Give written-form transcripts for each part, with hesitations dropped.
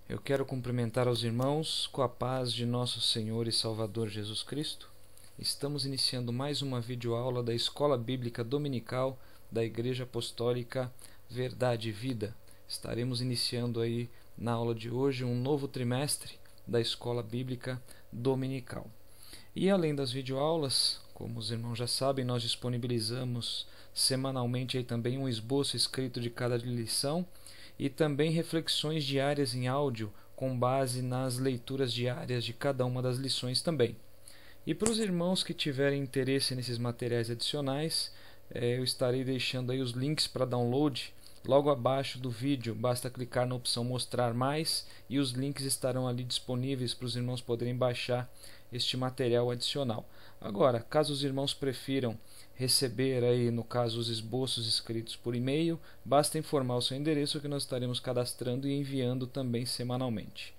Eu quero cumprimentar aos irmãos com a paz de nosso Senhor e Salvador Jesus Cristo. Estamos iniciando mais uma videoaula da Escola Bíblica Dominical da Igreja Apostólica Verdade e Vida. Estaremos iniciando aí na aula de hoje um novo trimestre da Escola Bíblica Dominical. E além das videoaulas, como os irmãos já sabem, nós disponibilizamos semanalmente aí também um esboço escrito de cada lição e também reflexões diárias em áudio com base nas leituras diárias de cada uma das lições também. E para os irmãos que tiverem interesse nesses materiais adicionais, eu estarei deixando aí os links para download logo abaixo do vídeo. Basta clicar na opção mostrar mais e os links estarão ali disponíveis para os irmãos poderem baixar este material adicional. Agora, caso os irmãos prefiram receber aí, no caso, os esboços escritos por e-mail, basta informar o seu endereço que nós estaremos cadastrando e enviando também semanalmente.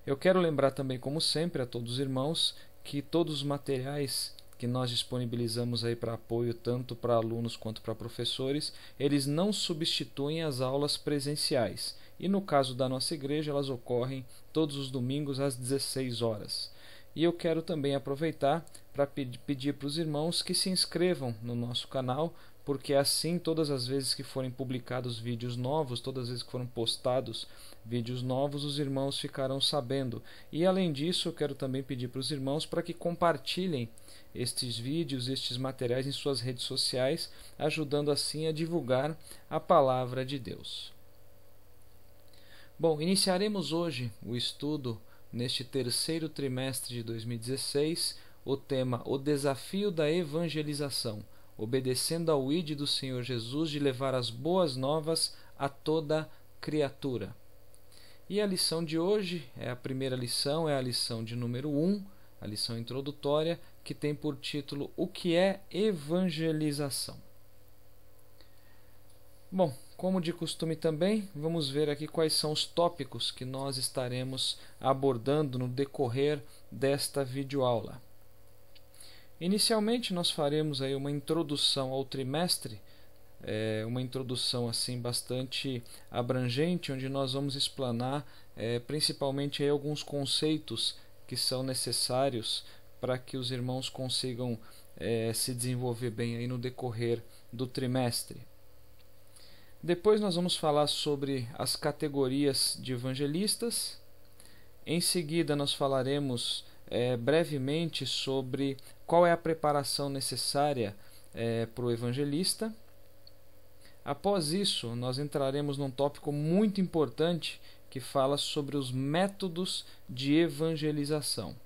Eu quero lembrar também, como sempre, a todos os irmãos que todos os materiais que nós disponibilizamos aí para apoio, tanto para alunos quanto para professores, eles não substituem as aulas presenciais. E no caso da nossa igreja, elas ocorrem todos os domingos às 16 horas. E eu quero também aproveitar para pedir para os irmãos que se inscrevam no nosso canal, porque assim, todas as vezes que forem publicados vídeos novos, todas as vezes que forem postados vídeos novos, os irmãos ficarão sabendo. E além disso, eu quero também pedir para os irmãos para que compartilhem estes vídeos, estes materiais em suas redes sociais, ajudando assim a divulgar a palavra de Deus. Bom, iniciaremos hoje o estudo neste terceiro trimestre de 2016, o tema O Desafio da Evangelização, obedecendo ao ID do Senhor Jesus de levar as boas novas a toda criatura. E a lição de hoje é a primeira lição, é a lição de número 1, a lição introdutória, que tem por título O que é evangelização? Bom, como de costume também, vamos ver aqui quais são os tópicos que nós estaremos abordando no decorrer desta videoaula. Inicialmente nós faremos aí uma introdução ao trimestre, uma introdução assim bastante abrangente, onde nós vamos explanar principalmente aí alguns conceitos que são necessários para que os irmãos consigam se desenvolver bem aí no decorrer do trimestre. Depois nós vamos falar sobre as categorias de evangelistas. Em seguida nós falaremos brevemente sobre qual é a preparação necessária para o evangelista. Após isso, nós entraremos num tópico muito importante que fala sobre os métodos de evangelização.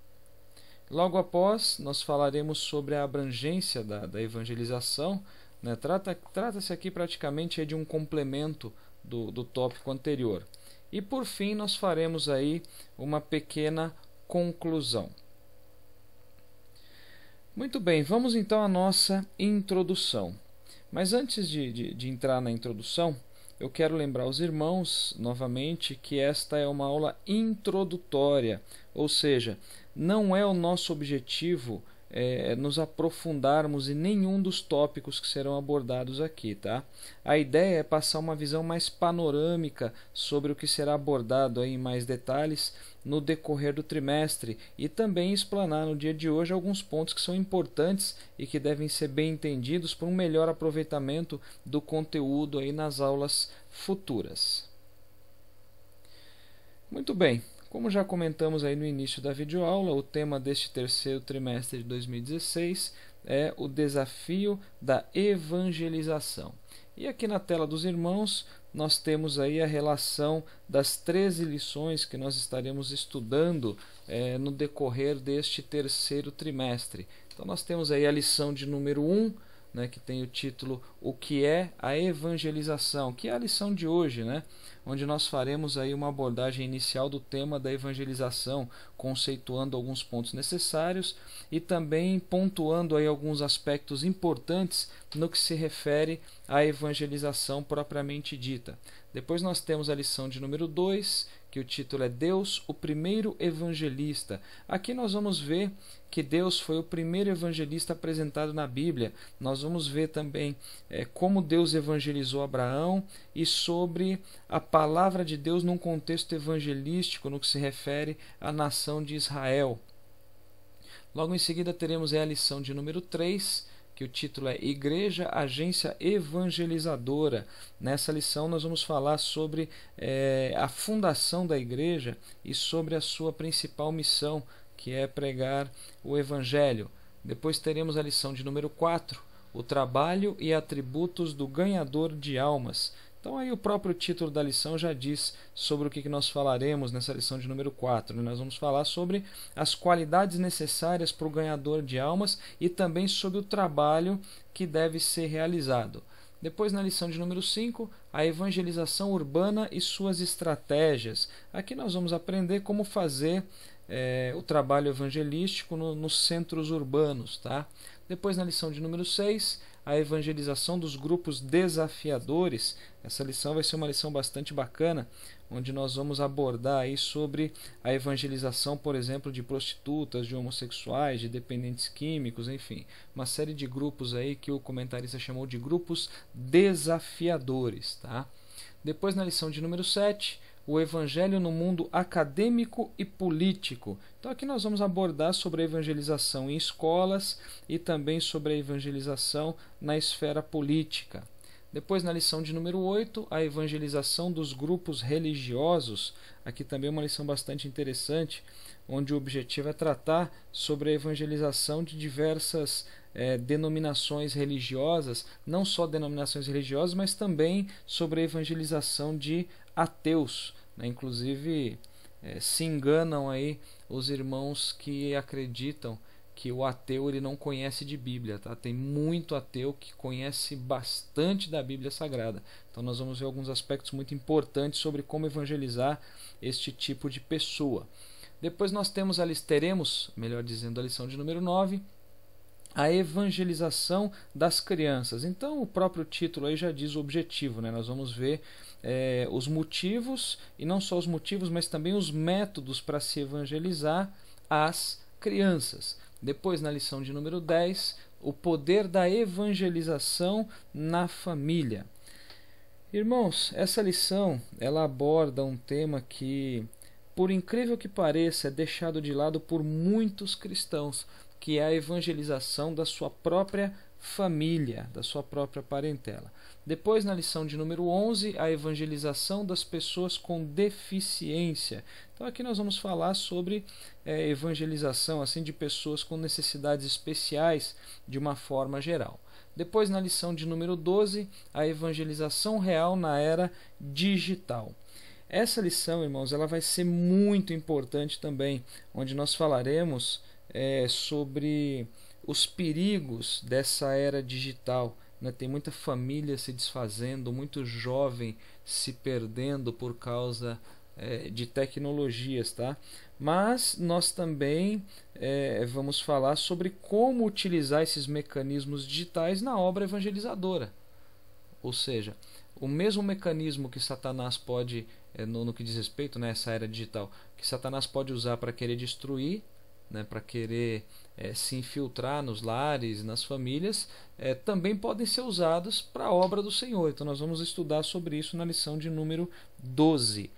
Logo após, nós falaremos sobre a abrangência da evangelização. Trata-se aqui praticamente de um complemento do tópico anterior. E por fim nós faremos aí uma pequena conclusão. Muito bem, vamos então à nossa introdução. Mas antes de entrar na introdução, eu quero lembrar os irmãos novamente que esta é uma aula introdutória, ou seja, não é o nosso objetivo nos aprofundarmos em nenhum dos tópicos que serão abordados aqui, tá? A ideia é passar uma visão mais panorâmica sobre o que será abordado aí em mais detalhes no decorrer do trimestre e também explanar no dia de hoje alguns pontos que são importantes e que devem ser bem entendidos para um melhor aproveitamento do conteúdo aí nas aulas futuras. Muito bem. Como já comentamos aí no início da videoaula, o tema deste terceiro trimestre de 2016 é o desafio da evangelização. E aqui na tela dos irmãos nós temos aí a relação das 13 lições que nós estaremos estudando no decorrer deste terceiro trimestre. Então nós temos aí a lição de número 1, que tem o título O que é a evangelização, que é a lição de hoje, onde nós faremos aí uma abordagem inicial do tema da evangelização, conceituando alguns pontos necessários e também pontuando aí alguns aspectos importantes no que se refere à evangelização propriamente dita. Depois nós temos a lição de número 2, que o título é Deus, o primeiro evangelista. Aqui nós vamos ver que Deus foi o primeiro evangelista apresentado na Bíblia. Nós vamos ver também como Deus evangelizou Abraão e sobre a palavra de Deus num contexto evangelístico no que se refere à nação de Israel. Logo em seguida teremos a lição de número 3, que o título é Igreja, Agência Evangelizadora. Nessa lição nós vamos falar sobre a fundação da igreja e sobre a sua principal missão, que é pregar o Evangelho. Depois teremos a lição de número 4, o trabalho e atributos do ganhador de almas. Então aí o próprio título da lição já diz sobre o que nós falaremos nessa lição de número 4. Nós vamos falar sobre as qualidades necessárias para o ganhador de almas e também sobre o trabalho que deve ser realizado. Depois, na lição de número 5, a evangelização urbana e suas estratégias. Aqui nós vamos aprender como fazer o trabalho evangelístico nos centros urbanos. Tá? Depois, na lição de número 6, a evangelização dos grupos desafiadores. Essa lição vai ser uma lição bastante bacana, onde nós vamos abordar aí sobre a evangelização, por exemplo, de prostitutas, de homossexuais, de dependentes químicos, enfim, uma série de grupos aí que o comentarista chamou de grupos desafiadores. Tá? Depois, na lição de número 7, o evangelho no mundo acadêmico e político. Então aqui nós vamos abordar sobre a evangelização em escolas e também sobre a evangelização na esfera política. Depois, na lição de número 8, a evangelização dos grupos religiosos. Aqui também uma lição bastante interessante, onde o objetivo é tratar sobre a evangelização de diversas denominações religiosas, não só denominações religiosas, mas também sobre a evangelização de ateus. Inclusive, se enganam aí os irmãos que acreditam que o ateu ele não conhece de Bíblia. Tá? Tem muito ateu que conhece bastante da Bíblia Sagrada. Então nós vamos ver alguns aspectos muito importantes sobre como evangelizar este tipo de pessoa. Depois nós teremos, melhor dizendo, a lição de número 9, a evangelização das crianças. Então o próprio título aí já diz o objetivo. Nós vamos ver os motivos, e não só os motivos, mas também os métodos para se evangelizar as crianças. Depois, na lição de número 10, o poder da evangelização na família. Irmãos, essa lição ela aborda um tema que, por incrível que pareça, é deixado de lado por muitos cristãos, que é a evangelização da sua própria família, da sua própria parentela. Depois, na lição de número 11, a evangelização das pessoas com deficiência. Então aqui nós vamos falar sobre evangelização assim de pessoas com necessidades especiais de uma forma geral. Depois, na lição de número 12, a evangelização real na era digital. Essa lição, irmãos, ela vai ser muito importante também, onde nós falaremos sobre os perigos dessa era digital. Tem muita família se desfazendo, muito jovem se perdendo por causa de tecnologias, tá? Mas nós também vamos falar sobre como utilizar esses mecanismos digitais na obra evangelizadora. Ou seja, o mesmo mecanismo que Satanás pode, no que diz respeito a essa era digital, que Satanás pode usar para querer destruir, para querer se infiltrar nos lares, nas famílias, também podem ser usados para a obra do Senhor. Então nós vamos estudar sobre isso na lição de número 12.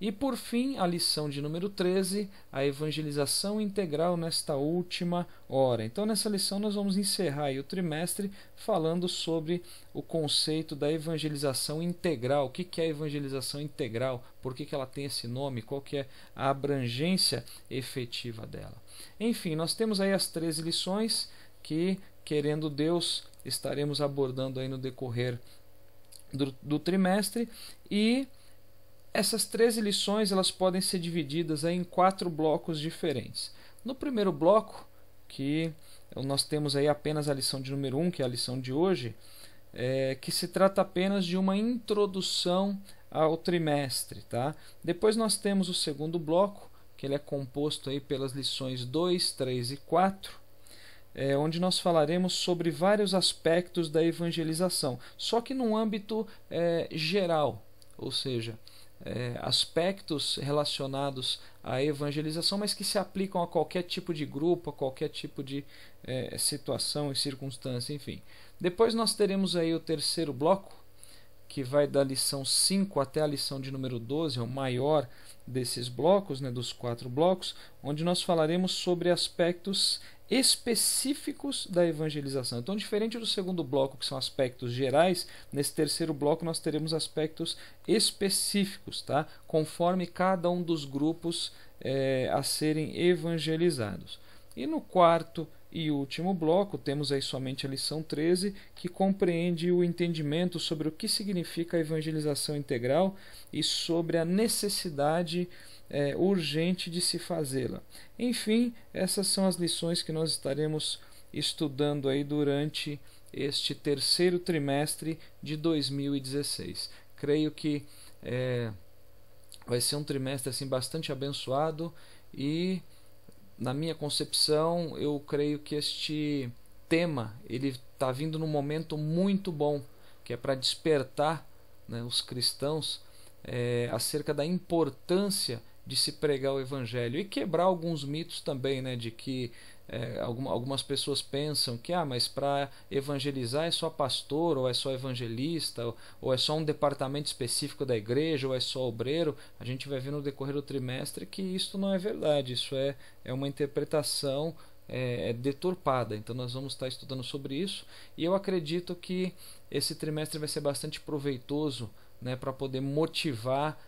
E por fim, a lição de número 13, a evangelização integral nesta última hora. Então nessa lição nós vamos encerrar aí o trimestre falando sobre o conceito da evangelização integral. O que é a evangelização integral? Por que ela tem esse nome? Qual que é a abrangência efetiva dela? Enfim, nós temos aí as 13 lições que, querendo Deus, estaremos abordando aí no decorrer do trimestre. E essas 13 lições elas podem ser divididas aí em 4 blocos diferentes. No primeiro bloco, que nós temos aí apenas a lição de número 1, que é a lição de hoje, que se trata apenas de uma introdução ao trimestre. Tá? Depois nós temos o segundo bloco, que ele é composto aí pelas lições 2, 3 e 4, onde nós falaremos sobre vários aspectos da evangelização, só que num âmbito geral, ou seja, aspectos relacionados à evangelização, mas que se aplicam a qualquer tipo de grupo, a qualquer tipo de situação e circunstância, enfim. Depois nós teremos aí o terceiro bloco, que vai da lição 5 até a lição de número 12, é o maior desses blocos, né, dos 4 blocos, onde nós falaremos sobre aspectos específicos da evangelização. Então, diferente do segundo bloco, que são aspectos gerais, nesse terceiro bloco nós teremos aspectos específicos, tá? Conforme cada um dos grupos a serem evangelizados. E no quarto e último bloco, temos aí somente a lição 13, que compreende o entendimento sobre o que significa a evangelização integral e sobre a necessidade urgente de se fazê-la. Enfim, essas são as lições que nós estaremos estudando aí durante este terceiro trimestre de 2016. Creio que vai ser um trimestre assim, bastante abençoado e, na minha concepção, eu creio que este tema ele está vindo num momento muito bom, que é para despertar, né, os cristãos acerca da importância de se pregar o Evangelho e quebrar alguns mitos também, né, de que algumas pessoas pensam que mas para evangelizar é só pastor, ou é só evangelista, ou é só um departamento específico da igreja, ou é só obreiro. A gente vai ver no decorrer do trimestre que isso não é verdade, isso é uma interpretação deturpada. Então nós vamos estar estudando sobre isso, e eu acredito que esse trimestre vai ser bastante proveitoso, né, para poder motivar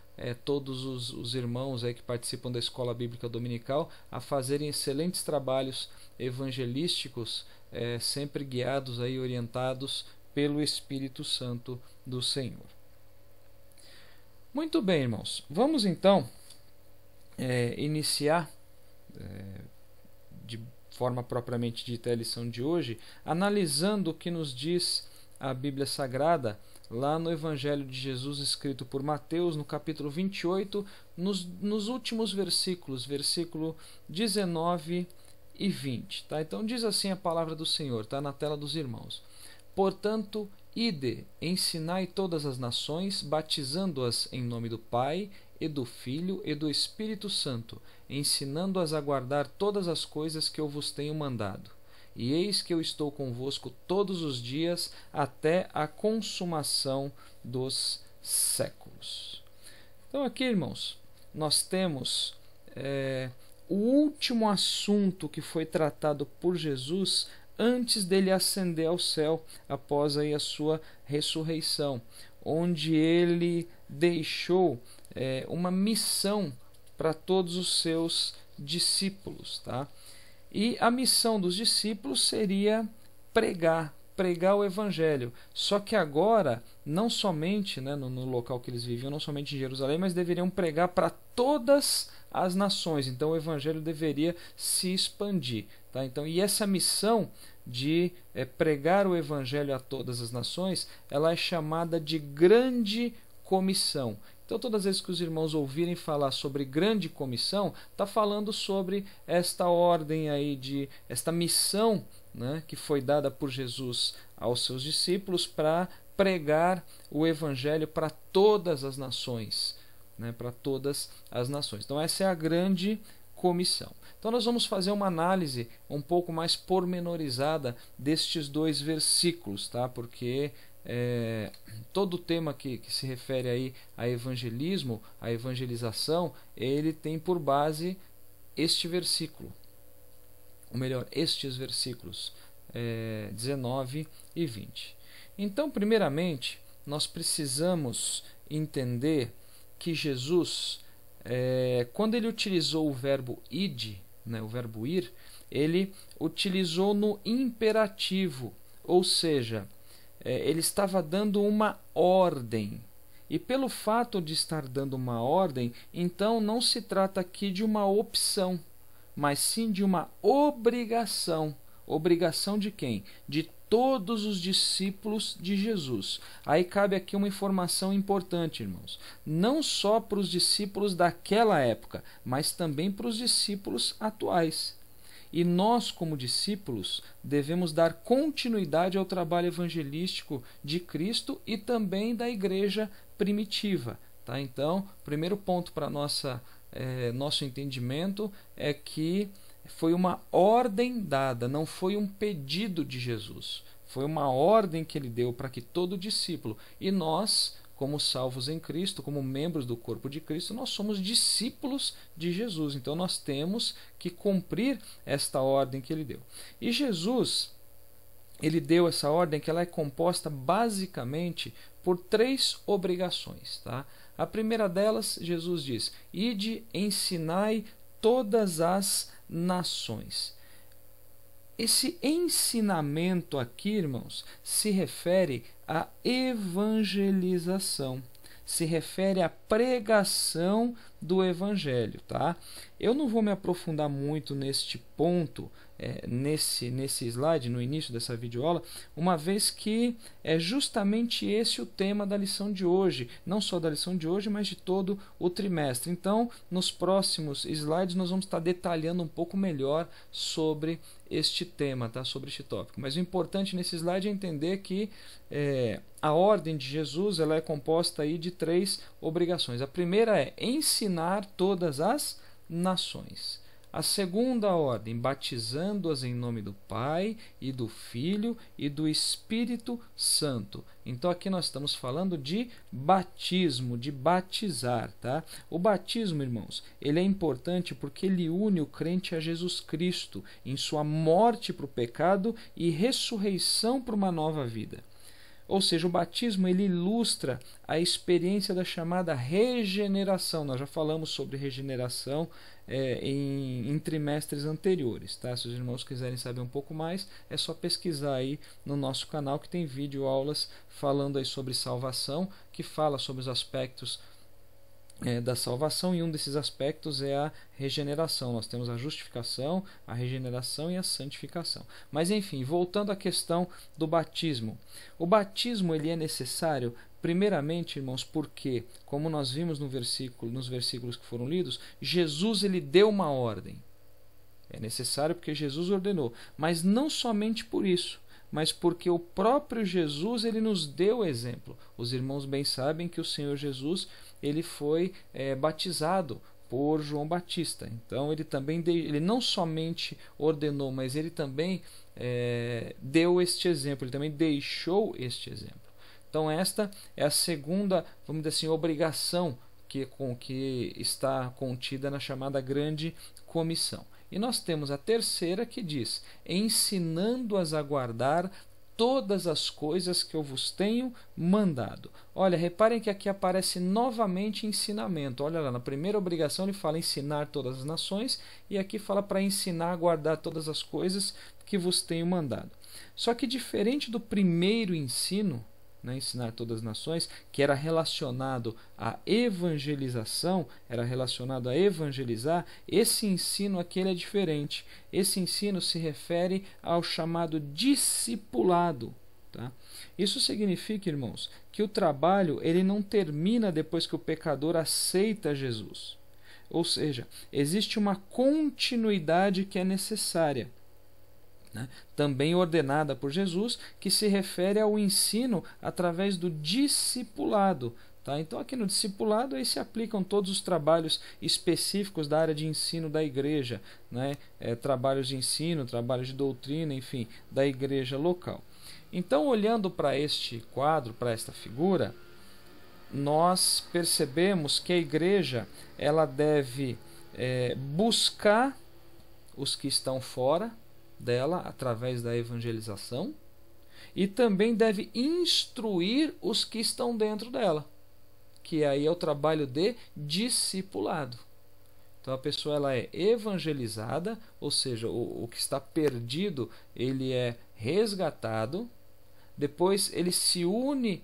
todos os irmãos que participam da Escola Bíblica Dominical a fazerem excelentes trabalhos evangelísticos, sempre guiados e orientados pelo Espírito Santo do Senhor. Muito bem, irmãos. Vamos então iniciar de forma propriamente dita a lição de hoje, analisando o que nos diz a Bíblia Sagrada lá no Evangelho de Jesus escrito por Mateus, no capítulo 28, nos últimos versículos, versículo 19 e 20. Tá? Então diz assim a palavra do Senhor, está na tela dos irmãos. Portanto, ide, ensinai todas as nações, batizando-as em nome do Pai, e do Filho, e do Espírito Santo, ensinando-as a guardar todas as coisas que eu vos tenho mandado. E eis que eu estou convosco todos os dias até a consumação dos séculos. Então aqui, irmãos, nós temos o último assunto que foi tratado por Jesus antes dele ascender ao céu, após aí a sua ressurreição, onde ele deixou uma missão para todos os seus discípulos, tá? E a missão dos discípulos seria pregar o Evangelho. Só que agora, não somente, né, no local que eles viviam, não somente em Jerusalém, mas deveriam pregar para todas as nações. Então o Evangelho deveria se expandir. Tá? Então, e essa missão de pregar o Evangelho a todas as nações, ela é chamada de Grande Comissão. Então, todas as vezes que os irmãos ouvirem falar sobre grande comissão, está falando sobre esta ordem aí, esta missão, né, que foi dada por Jesus aos seus discípulos para pregar o Evangelho para todas as nações. Né, para todas as nações. Então, essa é a grande comissão. Então, nós vamos fazer uma análise um pouco mais pormenorizada destes dois versículos, tá? Porque todo o tema que se refere aí a evangelismo, a evangelização, ele tem por base este versículo, ou melhor, estes versículos 19 e 20. Então, primeiramente, nós precisamos entender que Jesus, quando ele utilizou o verbo ide, né, o verbo ir, ele utilizou no imperativo, ou seja, ele estava dando uma ordem. E pelo fato de estar dando uma ordem, então não se trata aqui de uma opção, mas sim de uma obrigação. Obrigação de quem? De todos os discípulos de Jesus. Aí cabe aqui uma informação importante, irmãos. Não só para os discípulos daquela época, mas também para os discípulos atuais. E nós, como discípulos, devemos dar continuidade ao trabalho evangelístico de Cristo e também da igreja primitiva. Tá? Então, primeiro ponto para nosso entendimento é que foi uma ordem dada, não foi um pedido de Jesus. Foi uma ordem que ele deu para que todo discípulo, e nós, como salvos em Cristo, como membros do corpo de Cristo, nós somos discípulos de Jesus. Então nós temos que cumprir esta ordem que ele deu. E Jesus, ele deu essa ordem que ela é composta basicamente por 3 obrigações. Tá? A primeira delas, Jesus diz: ide, ensinai todas as nações. Esse ensinamento aqui, irmãos, se refere à evangelização, se refere à pregação do evangelho, tá? Eu não vou me aprofundar muito neste ponto, nesse slide, no início dessa videoaula, uma vez que é justamente esse o tema da lição de hoje, não só da lição de hoje, mas de todo o trimestre. Então, nos próximos slides nós vamos estar detalhando um pouco melhor sobre este tema, tá? Sobre este tópico. Mas o importante nesse slide é entender que a ordem de Jesus ela é composta aí de 3 obrigações. A primeira é ensinar todas as nações. A segunda ordem, batizando-as em nome do Pai e do Filho e do Espírito Santo. Então aqui nós estamos falando de batismo, de batizar, tá? O batismo, irmãos, ele é importante porque ele une o crente a Jesus Cristo em sua morte para o pecado e ressurreição para uma nova vida. Ou seja, o batismo ele ilustra a experiência da chamada regeneração. Nós já falamos sobre regeneração em trimestres anteriores. Tá? Se os irmãos quiserem saber um pouco mais, é só pesquisar aí no nosso canal que tem vídeo aulas falando aí sobre salvação, que fala sobre os aspectos da salvação, e um desses aspectos é a regeneração. Nós temos a justificação, a regeneração e a santificação. Mas enfim, voltando à questão do batismo. O batismo ele é necessário primeiramente, irmãos, porque, como nós vimos nos versículos que foram lidos, Jesus ele deu uma ordem. É necessário porque Jesus ordenou, mas não somente por isso, mas porque o próprio Jesus ele nos deu exemplo. Os irmãos bem sabem que o Senhor Jesus ele foi batizado por João Batista. Então ele também ele não somente ordenou, mas ele também deu este exemplo, ele também deixou este exemplo. Então esta é a segunda, vamos dizer assim, obrigação que está contida na chamada Grande Comissão. E nós temos a terceira que diz: ensinando-as a guardar todas as coisas que eu vos tenho mandado. Olha, reparem que aqui aparece novamente ensinamento. Olha lá, na primeira obrigação ele fala ensinar todas as nações, e aqui fala para ensinar a guardar todas as coisas que vos tenho mandado. Só que diferente do primeiro ensino, ensinar todas as nações, que era relacionado à evangelização, era relacionado a evangelizar, esse ensino aqui ele é diferente. Esse ensino se refere ao chamado discipulado. Tá? Isso significa, irmãos, que o trabalho ele não termina depois que o pecador aceita Jesus. Ou seja, existe uma continuidade que é necessária, também ordenada por Jesus, que se refere ao ensino através do discipulado. Tá? Então aqui no discipulado aí se aplicam todos os trabalhos específicos da área de ensino da igreja, trabalhos de ensino, trabalhos de doutrina, enfim, da igreja local. Então, olhando para este quadro, para esta figura, nós percebemos que a igreja ela deve buscar os que estão fora dela através da evangelização, e também deve instruir os que estão dentro dela, que aí é o trabalho de discipulado. Então a pessoa ela é evangelizada, ou seja, o que está perdido ele é resgatado, depois ele se une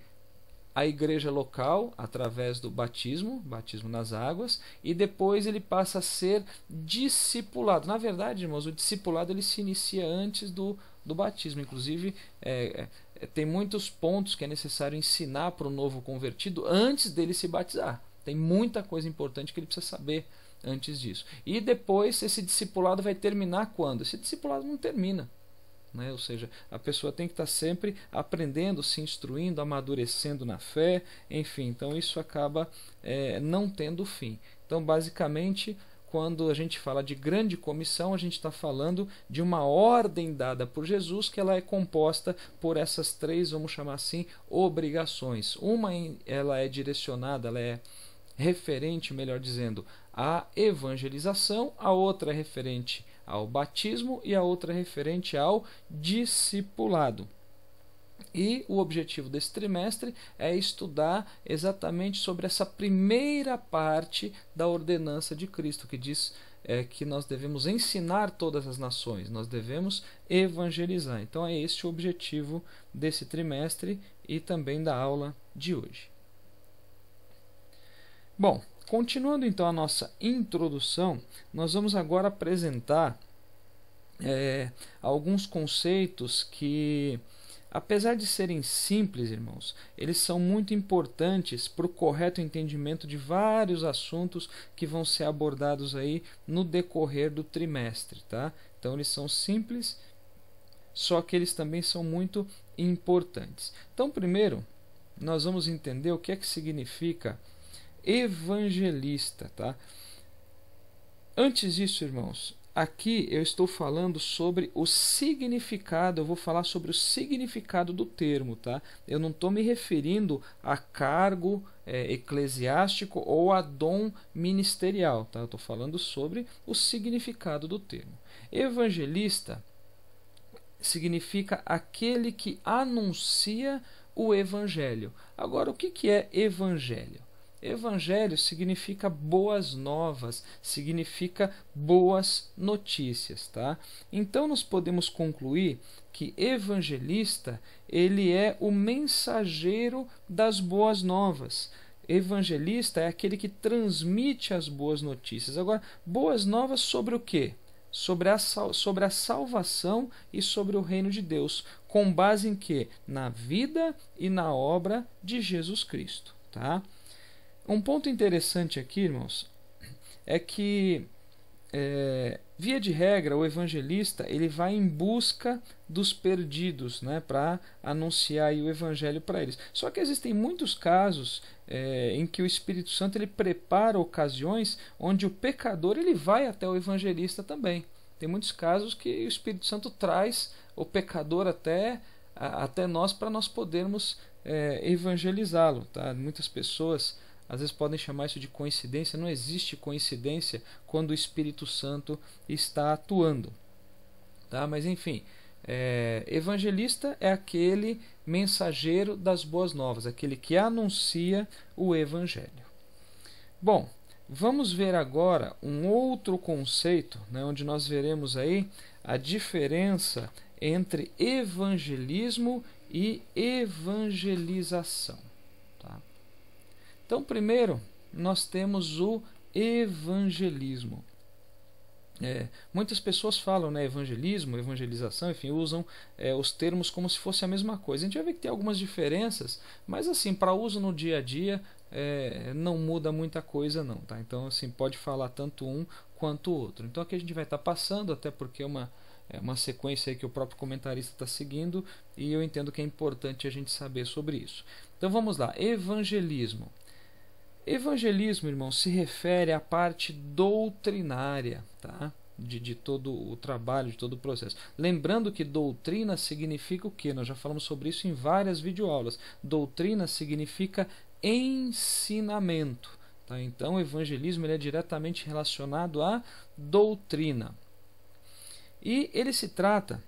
à igreja local através do batismo nas águas, e depois ele passa a ser discipulado. Na verdade, irmãos, o discipulado ele se inicia antes do batismo. Inclusive, tem muitos pontos que é necessário ensinar para o novo convertido antes dele se batizar. Tem muita coisa importante que ele precisa saber antes disso. E depois, esse discipulado vai terminar quando? Esse discipulado não termina. né? Ou seja, a pessoa tem que estar sempre aprendendo, se instruindo, amadurecendo na fé, enfim. Então isso acaba não tendo fim. Então, basicamente, quando a gente fala de grande comissão, a gente está falando de uma ordem dada por Jesus, que ela é composta por essas três, vamos chamar assim, obrigações. Ela é direcionada, ela é referente, melhor dizendo, à evangelização, a outra é referente ao batismo e a outra é referente ao discipulado. E o objetivo desse trimestre é estudar exatamente sobre essa primeira parte da ordenança de Cristo, que diz que nós devemos ensinar todas as nações, nós devemos evangelizar. Então é esse o objetivo desse trimestre e também da aula de hoje. Bom, continuando então a nossa introdução, nós vamos agora apresentar alguns conceitos que, apesar de serem simples, irmãos, eles são muito importantes para o correto entendimento de vários assuntos que vão ser abordados aí no decorrer do trimestre, tá? Então eles são simples, só que eles também são muito importantes. Então, primeiro, nós vamos entender o que é que significa evangelista, tá? Antes disso, irmãos, aqui eu estou falando sobre o significado, eu vou falar sobre o significado do termo, tá? Eu não estou me referindo a cargo eclesiástico ou a dom ministerial, tá? Eu estou falando sobre o significado do termo. Evangelista significa aquele que anuncia o evangelho. Agora, o que é evangelho? Evangelho significa boas novas, significa boas notícias, tá? Então nós podemos concluir que evangelista, ele é o mensageiro das boas novas. Evangelista é aquele que transmite as boas notícias. Agora, boas novas sobre o quê? Sobre a salvação e sobre o reino de Deus, com base em quê? Na vida e na obra de Jesus Cristo, tá? Um ponto interessante aqui, irmãos, é que, via de regra, o evangelista ele vai em busca dos perdidos, né, para anunciar aí o evangelho para eles. Só que existem muitos casos em que o Espírito Santo ele prepara ocasiões onde o pecador ele vai até o evangelista também. Tem muitos casos que o Espírito Santo traz o pecador até nós para nós podermos evangelizá-lo, tá? Muitas pessoas às vezes podem chamar isso de coincidência. Não existe coincidência quando o Espírito Santo está atuando, tá? Mas enfim, evangelista é aquele mensageiro das boas novas, aquele que anuncia o evangelho. Bom, vamos ver agora um outro conceito, né, onde nós veremos aí a diferença entre evangelismo e evangelização. Então, primeiro, nós temos o evangelismo. Muitas pessoas falam, né, evangelismo, evangelização, enfim, usam os termos como se fosse a mesma coisa. A gente vai ver que tem algumas diferenças, mas assim, para uso no dia a dia, não muda muita coisa não, tá? Então, assim, pode falar tanto um quanto o outro. Então, aqui a gente vai estar passando, até porque é uma sequência aí que o próprio comentarista está seguindo, e eu entendo que é importante a gente saber sobre isso. Então, vamos lá, evangelismo. Evangelismo, irmão, se refere à parte doutrinária, tá? De todo o trabalho, de todo o processo. Lembrando que doutrina significa o quê? Nós já falamos sobre isso em várias videoaulas. Doutrina significa ensinamento, tá? Então, o evangelismo ele é diretamente relacionado à doutrina. E ele se trata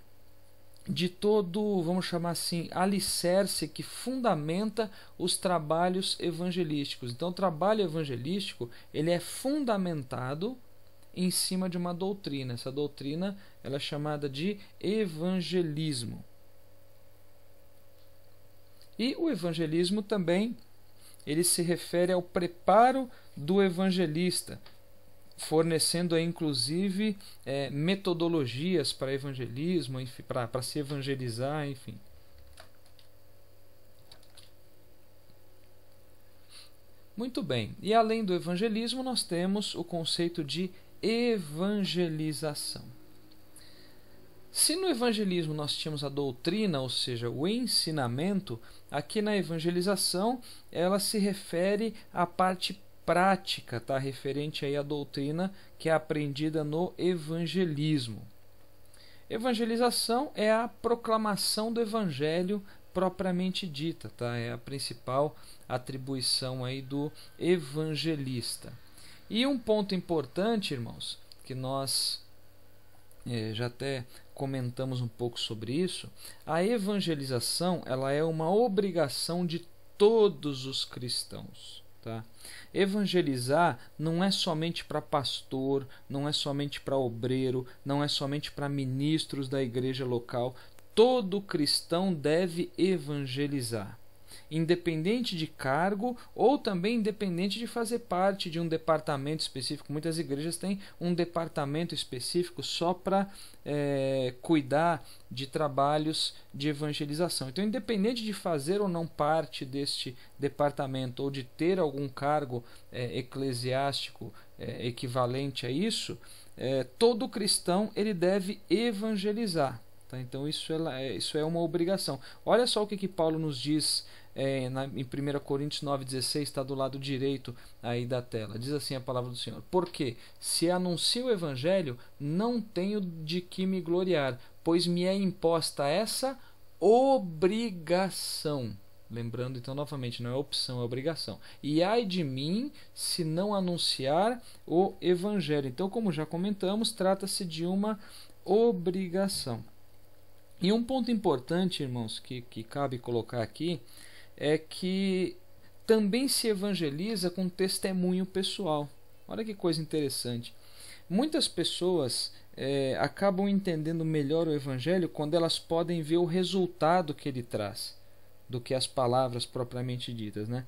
de todo, vamos chamar assim, alicerce que fundamenta os trabalhos evangelísticos. Então, o trabalho evangelístico ele é fundamentado em cima de uma doutrina. Essa doutrina ela é chamada de evangelismo. E o evangelismo também ele se refere ao preparo do evangelista, fornecendo inclusive metodologias para evangelismo, para se evangelizar, enfim. Muito bem, e além do evangelismo nós temos o conceito de evangelização. Se no evangelismo nós tínhamos a doutrina, ou seja, o ensinamento, aqui na evangelização ela se refere à parte prática, tá? Referente aí à doutrina que é aprendida no evangelismo. Evangelização é a proclamação do evangelho propriamente dita, tá? É a principal atribuição aí do evangelista. E um ponto importante, irmãos, que nós já até comentamos um pouco sobre isso, a evangelização ela é uma obrigação de todos os cristãos. Tá? Evangelizar não é somente para pastor, não é somente para obreiro, não é somente para ministros da igreja local. Todo cristão deve evangelizar, independente de cargo ou também independente de fazer parte de um departamento específico. Muitas igrejas têm um departamento específico só para cuidar de trabalhos de evangelização. Então, independente de fazer ou não parte deste departamento ou de ter algum cargo eclesiástico equivalente a isso, todo cristão ele deve evangelizar. Tá? Então isso é uma obrigação. Olha só o que Paulo nos diz em 1 Coríntios 9,16, está do lado direito aí da tela. Diz assim a palavra do Senhor: porque se anuncio o evangelho, não tenho de que me gloriar, pois me é imposta essa obrigação. Lembrando então novamente, não é opção, é obrigação. E ai de mim se não anunciar o evangelho. Então, como já comentamos, trata-se de uma obrigação. E um ponto importante, irmãos, que cabe colocar aqui, é que também se evangeliza com testemunho pessoal. Olha que coisa interessante. Muitas pessoas acabam entendendo melhor o evangelho quando elas podem ver o resultado que ele traz, do que as palavras propriamente ditas, né?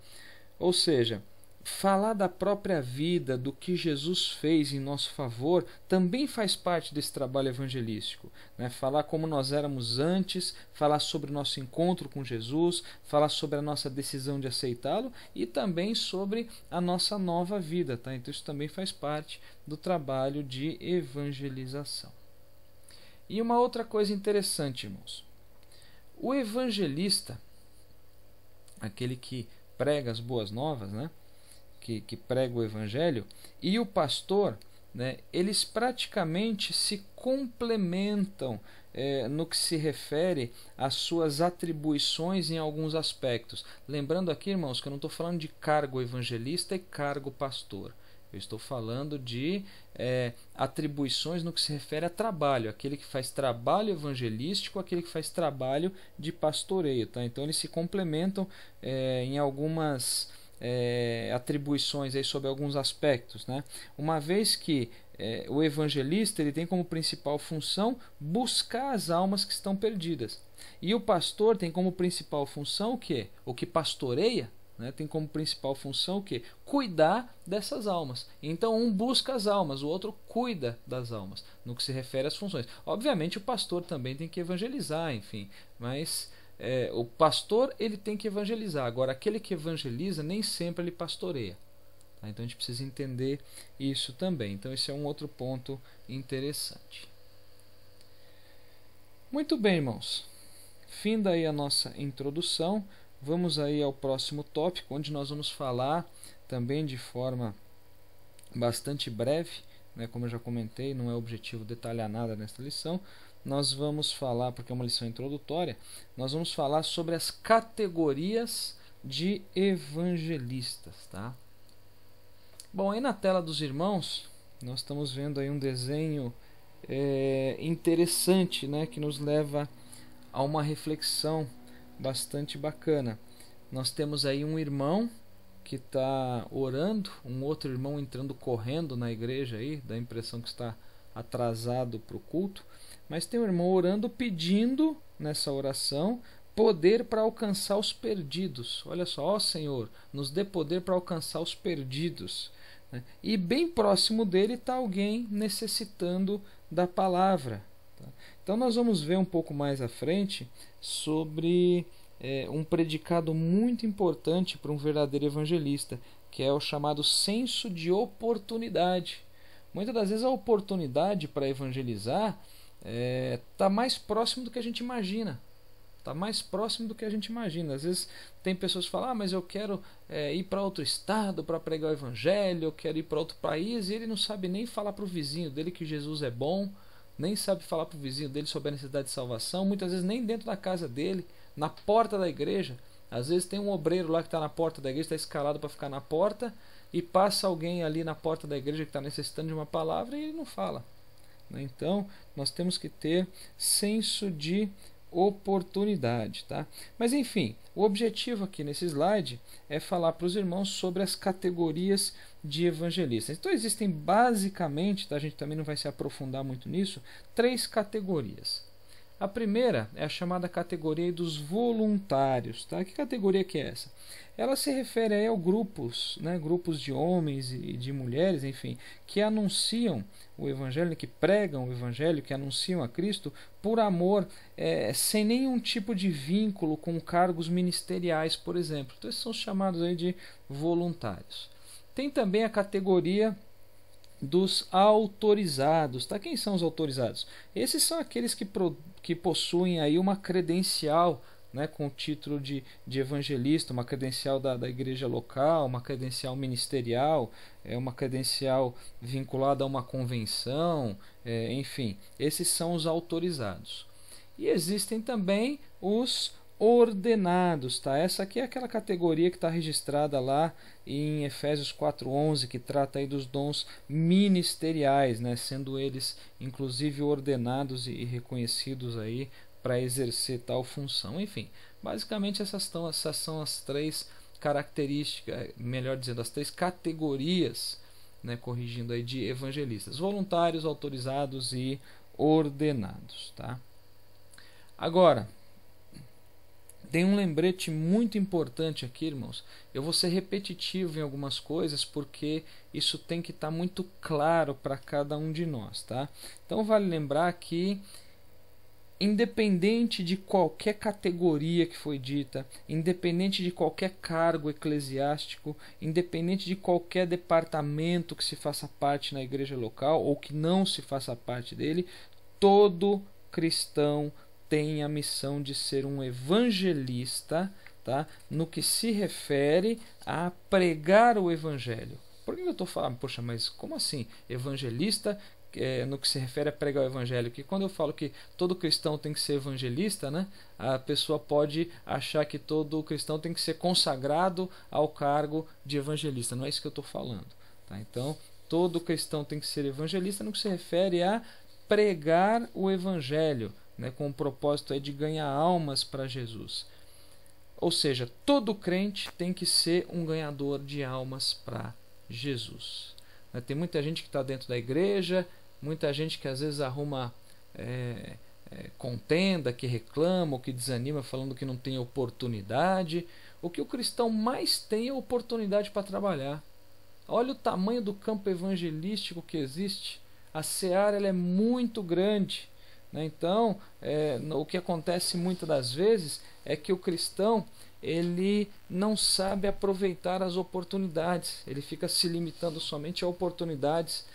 Ou seja, falar da própria vida, do que Jesus fez em nosso favor, também faz parte desse trabalho evangelístico. Né? Falar como nós éramos antes, falar sobre o nosso encontro com Jesus, falar sobre a nossa decisão de aceitá-lo e também sobre a nossa nova vida. Tá? Então isso também faz parte do trabalho de evangelização. E uma outra coisa interessante, irmãos. O evangelista, aquele que prega as boas novas, né? Que prega o evangelho, e o pastor, né, eles praticamente se complementam no que se refere às suas atribuições em alguns aspectos. Lembrando aqui, irmãos, que eu não estou falando de cargo evangelista e cargo pastor. Eu estou falando de atribuições no que se refere a trabalho, aquele que faz trabalho evangelístico, aquele que faz trabalho de pastoreio. Tá? Então eles se complementam em algumas atribuições aí sobre alguns aspectos, né? Uma vez que o evangelista ele tem como principal função buscar as almas que estão perdidas, e o pastor tem como principal função o quê? O que pastoreia, né, tem como principal função o quê? Cuidar dessas almas. Então um busca as almas, o outro cuida das almas, no que se refere às funções. Obviamente o pastor também tem que evangelizar, enfim, mas o pastor ele tem que evangelizar. Agora, aquele que evangeliza nem sempre ele pastoreia. Tá? Então a gente precisa entender isso também. Então esse é um outro ponto interessante. Muito bem, irmãos. Finda aí a nossa introdução. Vamos aí ao próximo tópico, onde nós vamos falar também de forma bastante breve, né? Como eu já comentei, não é objetivo detalhar nada nesta lição. Nós vamos falar, porque é uma lição introdutória, nós vamos falar sobre as categorias de evangelistas, tá? Bom, aí na tela dos irmãos, nós estamos vendo aí um desenho interessante, né, que nos leva a uma reflexão bastante bacana. Nós temos aí um irmão que está orando, um outro irmão entrando correndo na igreja aí, dá a impressão que está atrasado para o culto. Mas tem um irmão orando, pedindo nessa oração poder para alcançar os perdidos. Olha só, ó Senhor, nos dê poder para alcançar os perdidos. E bem próximo dele está alguém necessitando da palavra. Então nós vamos ver um pouco mais à frente sobre um predicado muito importante para um verdadeiro evangelista, que é o chamado senso de oportunidade. Muitas das vezes a oportunidade para evangelizar está mais próximo do que a gente imagina. Está mais próximo do que a gente imagina. Às vezes tem pessoas que falam, mas eu quero ir para outro estado para pregar o evangelho, eu quero ir para outro país, e ele não sabe nem falar para o vizinho dele que Jesus é bom, nem sabe falar para o vizinho dele sobre a necessidade de salvação, muitas vezes nem dentro da casa dele, na porta da igreja. Às vezes tem um obreiro lá que está na porta da igreja, está escalado para ficar na porta, e passa alguém ali na porta da igreja que está necessitando de uma palavra e ele não fala. Então nós temos que ter senso de oportunidade, tá? Mas enfim, o objetivo aqui nesse slide é falar para os irmãos sobre as categorias de evangelistas. Então existem basicamente, tá? A gente também não vai se aprofundar muito nisso, 3 categorias. A primeira é a chamada categoria dos voluntários, tá? Que categoria que é essa? Ela se refere aí a grupos, né? Grupos de homens e de mulheres, enfim, que anunciam o evangelho, que pregam o evangelho, que anunciam a Cristo por amor, sem nenhum tipo de vínculo com cargos ministeriais, por exemplo. Então esses são chamados aí de voluntários. Tem também a categoria dos autorizados, tá? Quem são os autorizados? Esses são aqueles que possuem aí uma credencial, né, com o título de evangelista, uma credencial da igreja local, uma credencial ministerial, uma credencial vinculada a uma convenção, enfim, esses são os autorizados. E existem também os ordenados, tá? Essa aqui é aquela categoria que está registrada lá em Efésios 4:11, que trata aí dos dons ministeriais, né? Sendo eles inclusive ordenados e reconhecidos aí para exercer tal função. Enfim, basicamente essas são as 3 características, melhor dizendo, as 3 categorias, né? Corrigindo aí, de evangelistas: voluntários, autorizados e ordenados, tá? Agora, tem um lembrete muito importante aqui, irmãos. Eu vou ser repetitivo em algumas coisas porque isso tem que estar muito claro para cada um de nós, tá? Então vale lembrar que, independente de qualquer categoria que foi dita, independente de qualquer cargo eclesiástico, independente de qualquer departamento que se faça parte na igreja local ou que não se faça parte dele, todo cristão tem a missão de ser um evangelista, tá? No que se refere a pregar o evangelho. Por que eu estou falando? Poxa, mas como assim? Evangelista no que se refere a pregar o evangelho? Que quando eu falo que todo cristão tem que ser evangelista, né? A pessoa pode achar que todo cristão tem que ser consagrado ao cargo de evangelista. Não é isso que eu estou falando, tá? Então, todo cristão tem que ser evangelista no que se refere a pregar o evangelho, né, com o propósito aí de ganhar almas para Jesus. Ou seja, todo crente tem que ser um ganhador de almas para Jesus. Tem muita gente que está dentro da igreja, muita gente que às vezes arruma contenda, que reclama ou que desanima, falando que não tem oportunidade. O que o cristão mais tem é oportunidade para trabalhar. Olha o tamanho do campo evangelístico que existe. A seara ela é muito grande. Então, o que acontece muitas das vezes é que o cristão ele não sabe aproveitar as oportunidades, ele fica se limitando somente a oportunidades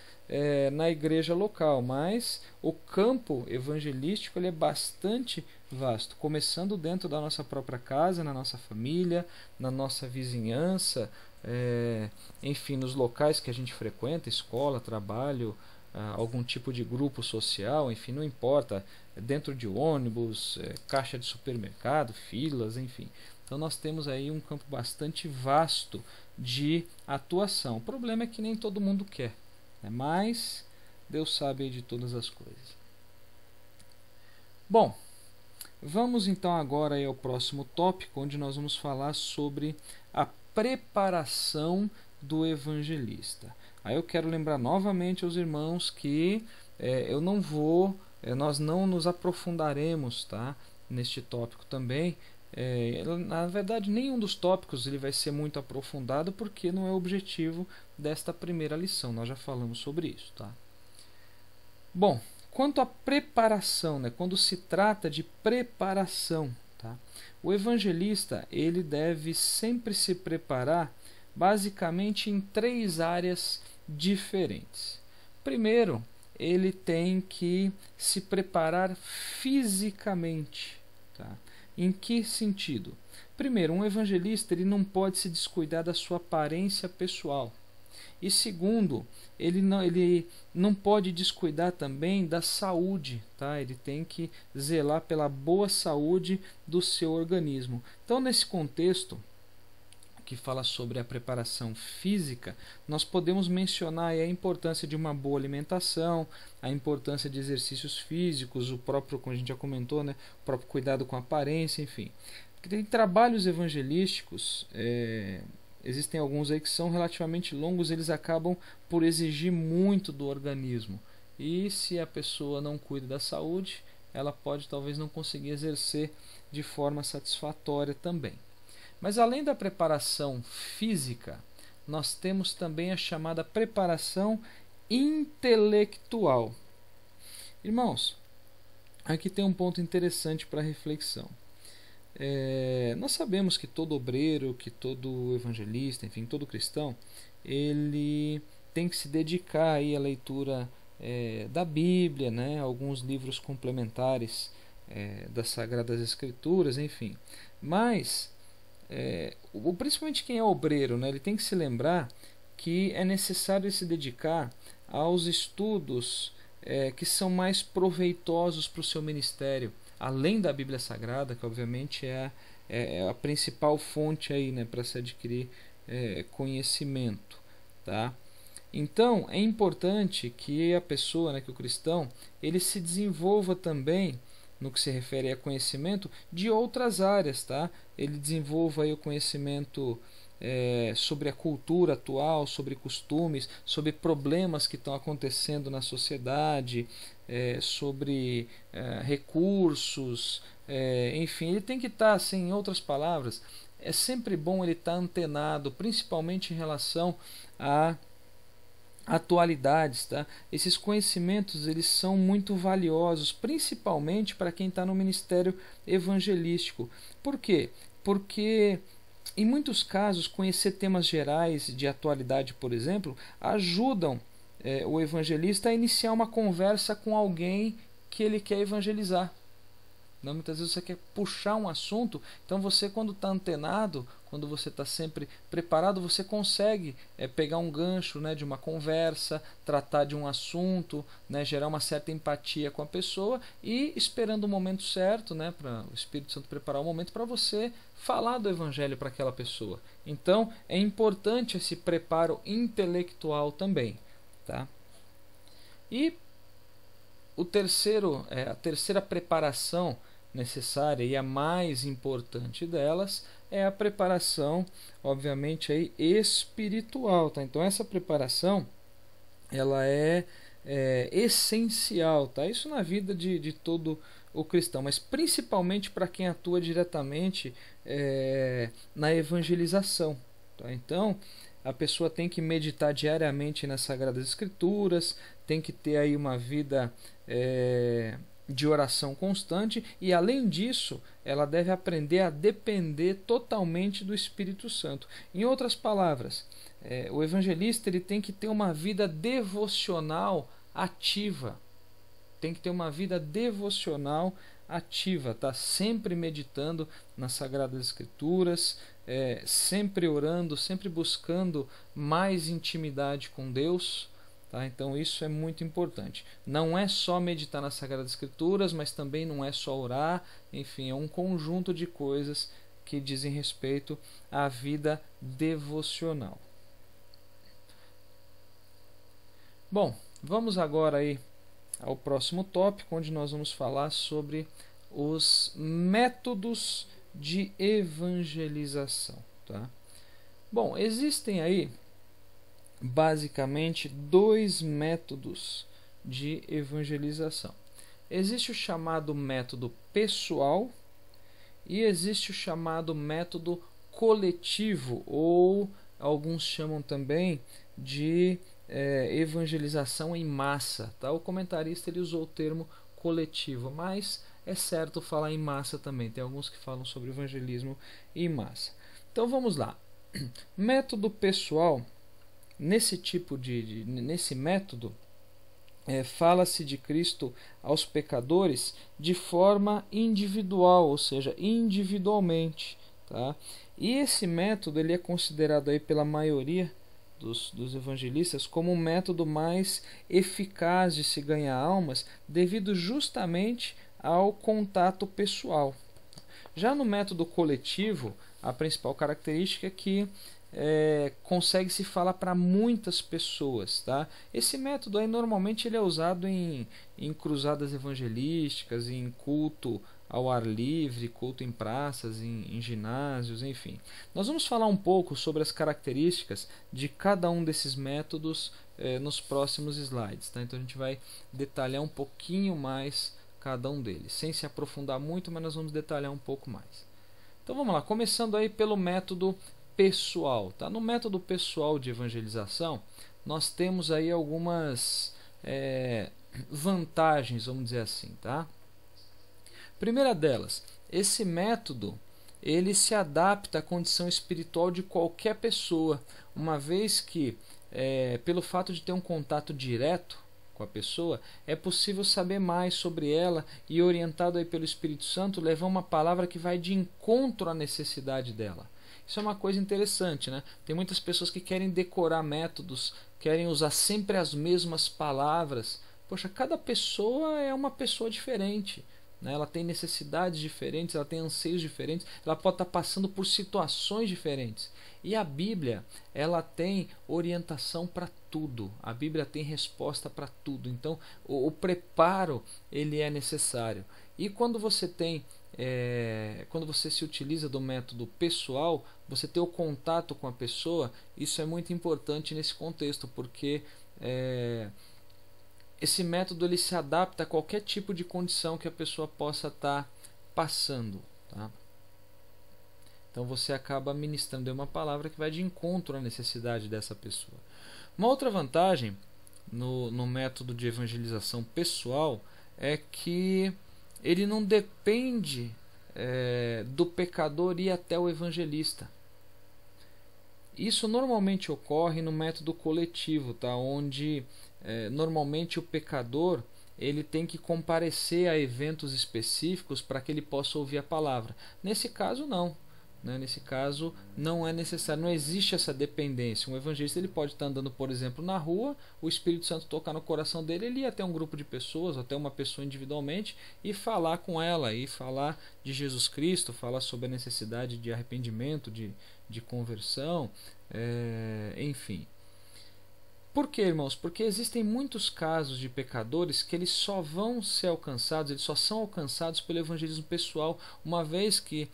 na igreja local, mas o campo evangelístico ele é bastante vasto, começando dentro da nossa própria casa, na nossa família, na nossa vizinhança, enfim, nos locais que a gente frequenta, escola, trabalho, algum tipo de grupo social, enfim, não importa, dentro de ônibus, caixa de supermercado, filas, enfim. Então nós temos aí um campo bastante vasto de atuação. O problema é que nem todo mundo quer, né? Mas Deus sabe de todas as coisas. Bom, vamos então agora aí ao próximo tópico, onde nós vamos falar sobre a preparação do evangelista. Aí eu quero lembrar novamente aos irmãos que nós não nos aprofundaremos, tá, neste tópico também. Na verdade, nenhum dos tópicos ele vai ser muito aprofundado porque não é o objetivo desta primeira lição. Nós já falamos sobre isso, tá? Bom, quanto à preparação, né, quando se trata de preparação, tá, o evangelista ele deve sempre se preparar basicamente em 3 áreas diferentes. Primeiro, ele tem que se preparar fisicamente. Tá? Em que sentido? Primeiro, um evangelista ele não pode se descuidar da sua aparência pessoal. E segundo, ele não pode descuidar também da saúde, tá? Ele tem que zelar pela boa saúde do seu organismo. Então, nesse contexto que fala sobre a preparação física, nós podemos mencionar a importância de uma boa alimentação, a importância de exercícios físicos, o próprio, como a gente já comentou, né, o próprio cuidado com a aparência, enfim. Porque tem trabalhos evangelísticos, existem alguns aí que são relativamente longos, eles acabam por exigir muito do organismo. E se a pessoa não cuida da saúde, ela pode talvez não conseguir exercer de forma satisfatória também. Mas além da preparação física, nós temos também a chamada preparação intelectual. Irmãos, aqui tem um ponto interessante para reflexão. Nós sabemos que todo obreiro, que todo evangelista, enfim, todo cristão, ele tem que se dedicar aí à leitura da Bíblia, né, alguns livros complementares das Sagradas Escrituras, enfim. Mas principalmente quem é obreiro, né, ele tem que se lembrar que é necessário se dedicar aos estudos que são mais proveitosos para o seu ministério, além da Bíblia Sagrada, que obviamente é a principal fonte aí, né, para se adquirir conhecimento, tá? Então é importante que a pessoa, né, que o cristão, ele se desenvolva também no que se refere a conhecimento de outras áreas, tá? Ele desenvolva aí o conhecimento sobre a cultura atual, sobre costumes, sobre problemas que estão acontecendo na sociedade, sobre recursos, enfim, ele tem que estar, assim, em outras palavras, é sempre bom ele estar antenado, principalmente em relação a atualidades, tá? Esses conhecimentos eles são muito valiosos, principalmente para quem está no ministério evangelístico. Por quê? Porque em muitos casos conhecer temas gerais de atualidade, por exemplo, ajudam o evangelista a iniciar uma conversa com alguém que ele quer evangelizar. Não, muitas vezes você quer puxar um assunto, então você, quando está antenado, quando você está sempre preparado, você consegue pegar um gancho, né, de uma conversa, tratar de um assunto, né, gerar uma certa empatia com a pessoa e esperando o momento certo, né, para o Espírito Santo preparar o momento para você falar do Evangelho para aquela pessoa. Então é importante esse preparo intelectual também, tá? E a terceira preparação necessária e a mais importante delas é a preparação, obviamente, aí, espiritual, tá? Então essa preparação ela é essencial, tá? Isso na vida de todo o cristão, mas principalmente para quem atua diretamente na evangelização, tá? Então a pessoa tem que meditar diariamente nas Sagradas Escrituras, tem que ter aí uma vida de oração constante e, além disso, ela deve aprender a depender totalmente do Espírito Santo. Em outras palavras, o evangelista ele tem que ter uma vida devocional ativa. Tem que ter uma vida devocional ativa, tá? Sempre meditando nas Sagradas Escrituras, sempre orando, sempre buscando mais intimidade com Deus. Tá? Então isso é muito importante. Não é só meditar nas Sagradas Escrituras, mas também não é só orar. Enfim, é um conjunto de coisas que dizem respeito à vida devocional. Bom, vamos agora aí ao próximo tópico, onde nós vamos falar sobre os métodos de evangelização. Tá? Bom, existem aí basicamente dois métodos de evangelização. Existe o chamado método pessoal e existe o chamado método coletivo, ou alguns chamam também de evangelização em massa. Tá? O comentarista ele usou o termo coletivo, mas é certo falar em massa também. Tem alguns que falam sobre evangelismo em massa. Então vamos lá. Método pessoal. Nesse método, fala-se de Cristo aos pecadores de forma individual, ou seja, individualmente, tá? E esse método ele é considerado aí pela maioria dos evangelistas como um método mais eficaz de se ganhar almas, devido justamente ao contato pessoal. Já no método coletivo, a principal característica é que consegue se falar para muitas pessoas, tá? Esse método aí normalmente ele é usado em cruzadas evangelísticas, em culto ao ar livre, culto em praças, em ginásios, enfim. Nós vamos falar um pouco sobre as características de cada um desses métodos nos próximos slides, tá? Então a gente vai detalhar um pouquinho mais cada um deles, sem se aprofundar muito, mas nós vamos detalhar um pouco mais. Então vamos lá, começando aí pelo método pessoal, tá? No método pessoal de evangelização, nós temos aí algumas vantagens, vamos dizer assim, tá? Primeira delas, esse método ele se adapta à condição espiritual de qualquer pessoa, uma vez que pelo fato de ter um contato direto com a pessoa, é possível saber mais sobre ela e, orientado aí pelo Espírito Santo, levar uma palavra que vai de encontro à necessidade dela. Isso é uma coisa interessante, né? Tem muitas pessoas que querem decorar métodos, querem usar sempre as mesmas palavras. Poxa, cada pessoa é uma pessoa diferente, né? Ela tem necessidades diferentes, ela tem anseios diferentes, ela pode estar passando por situações diferentes. E a Bíblia, ela tem orientação para tudo. A Bíblia tem resposta para tudo. Então, o preparo ele é necessário. E quando você tem quando você se utiliza do método pessoal, você ter o contato com a pessoa, isso é muito importante nesse contexto, porque esse método ele se adapta a qualquer tipo de condição que a pessoa possa estar passando, tá? Então você acaba ministrando uma palavra que vai de encontro à necessidade dessa pessoa. Uma outra vantagem no método de evangelização pessoal é que ele não depende do pecador ir até o evangelista. Isso normalmente ocorre no método coletivo, tá? Onde normalmente o pecador ele tem que comparecer a eventos específicos para que ele possa ouvir a palavra. Nesse caso não. Né? Nesse caso não é necessário, não existe essa dependência. Um evangelista ele pode estar andando, por exemplo, na rua, o Espírito Santo tocar no coração dele, ele ia até um grupo de pessoas, até uma pessoa individualmente, e falar com ela, e falar de Jesus Cristo, falar sobre a necessidade de arrependimento, de conversão, enfim. Por que, irmãos? Porque existem muitos casos de pecadores que eles só vão ser alcançados, eles só são alcançados pelo evangelismo pessoal, uma vez que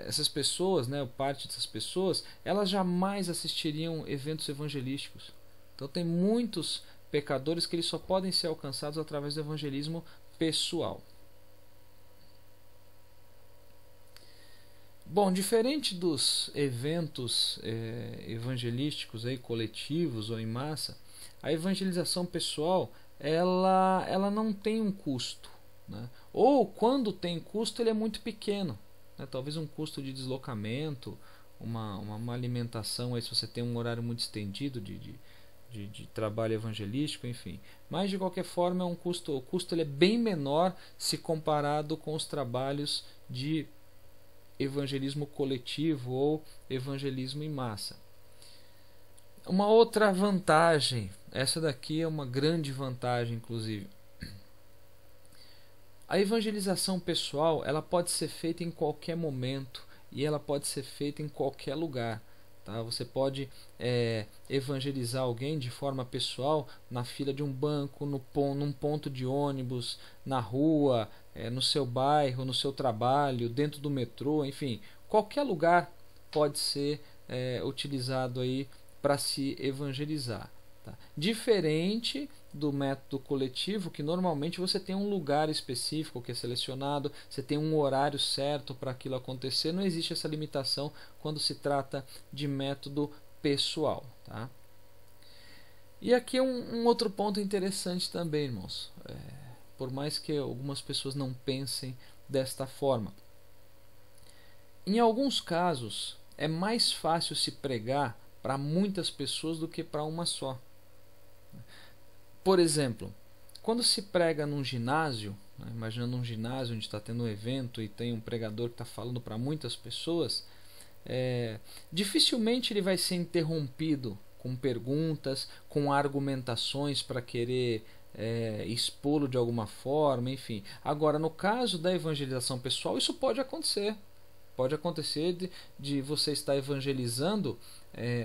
essas pessoas, né, parte dessas pessoas, elas jamais assistiriam eventos evangelísticos. Então tem muitos pecadores que eles só podem ser alcançados através do evangelismo pessoal. Bom, diferente dos eventos evangelísticos aí, coletivos ou em massa, a evangelização pessoal ela não tem um custo, né? Ou quando tem custo ele é muito pequeno, né? Talvez um custo de deslocamento, uma alimentação aí, se você tem um horário muito estendido de trabalho evangelístico, enfim. Mas de qualquer forma o custo ele é bem menor se comparado com os trabalhos de evangelismo coletivo ou evangelismo em massa. Uma outra vantagem, essa daqui é uma grande vantagem inclusive. A evangelização pessoal, ela pode ser feita em qualquer momento e ela pode ser feita em qualquer lugar. Tá? Você pode evangelizar alguém de forma pessoal na fila de um banco, num ponto de ônibus, na rua, no seu bairro, no seu trabalho, dentro do metrô, enfim, qualquer lugar pode ser utilizado aí para se evangelizar. Tá? Diferente do método coletivo, que normalmente você tem um lugar específico que é selecionado, você tem um horário certo para aquilo acontecer, não existe essa limitação quando se trata de método pessoal. Tá? E aqui um outro ponto interessante também, irmãos, por mais que algumas pessoas não pensem desta forma. Em alguns casos, é mais fácil se pregar para muitas pessoas do que para uma só. Por exemplo, quando se prega num ginásio, né, imaginando um ginásio onde está tendo um evento e tem um pregador que está falando para muitas pessoas, dificilmente ele vai ser interrompido com perguntas, com argumentações para querer expô-lo de alguma forma, enfim. Agora, no caso da evangelização pessoal, isso pode acontecer. Pode acontecer de você estar evangelizando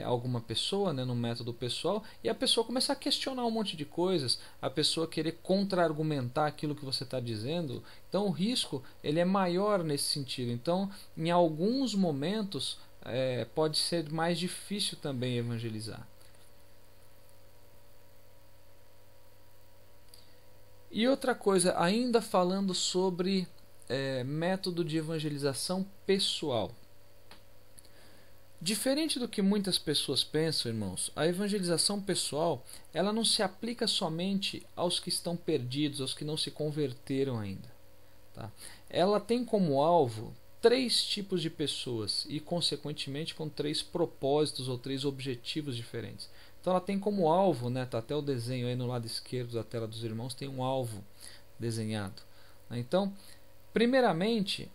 alguma pessoa, né, no método pessoal, e a pessoa começar a questionar um monte de coisas, a pessoa querer contra-argumentar aquilo que você está dizendo. Então o risco ele é maior nesse sentido. Então, em alguns momentos, pode ser mais difícil também evangelizar. E outra coisa, ainda falando sobre método de evangelização pessoal. Diferente do que muitas pessoas pensam, irmãos, a evangelização pessoal ela não se aplica somente aos que estão perdidos, aos que não se converteram ainda. Tá? Ela tem como alvo 3 tipos de pessoas e, consequentemente, com 3 propósitos ou 3 objetivos diferentes. Então, ela tem como alvo, né, tá até o desenho aí no lado esquerdo da tela dos irmãos, tem um alvo desenhado. Então, primeiramente,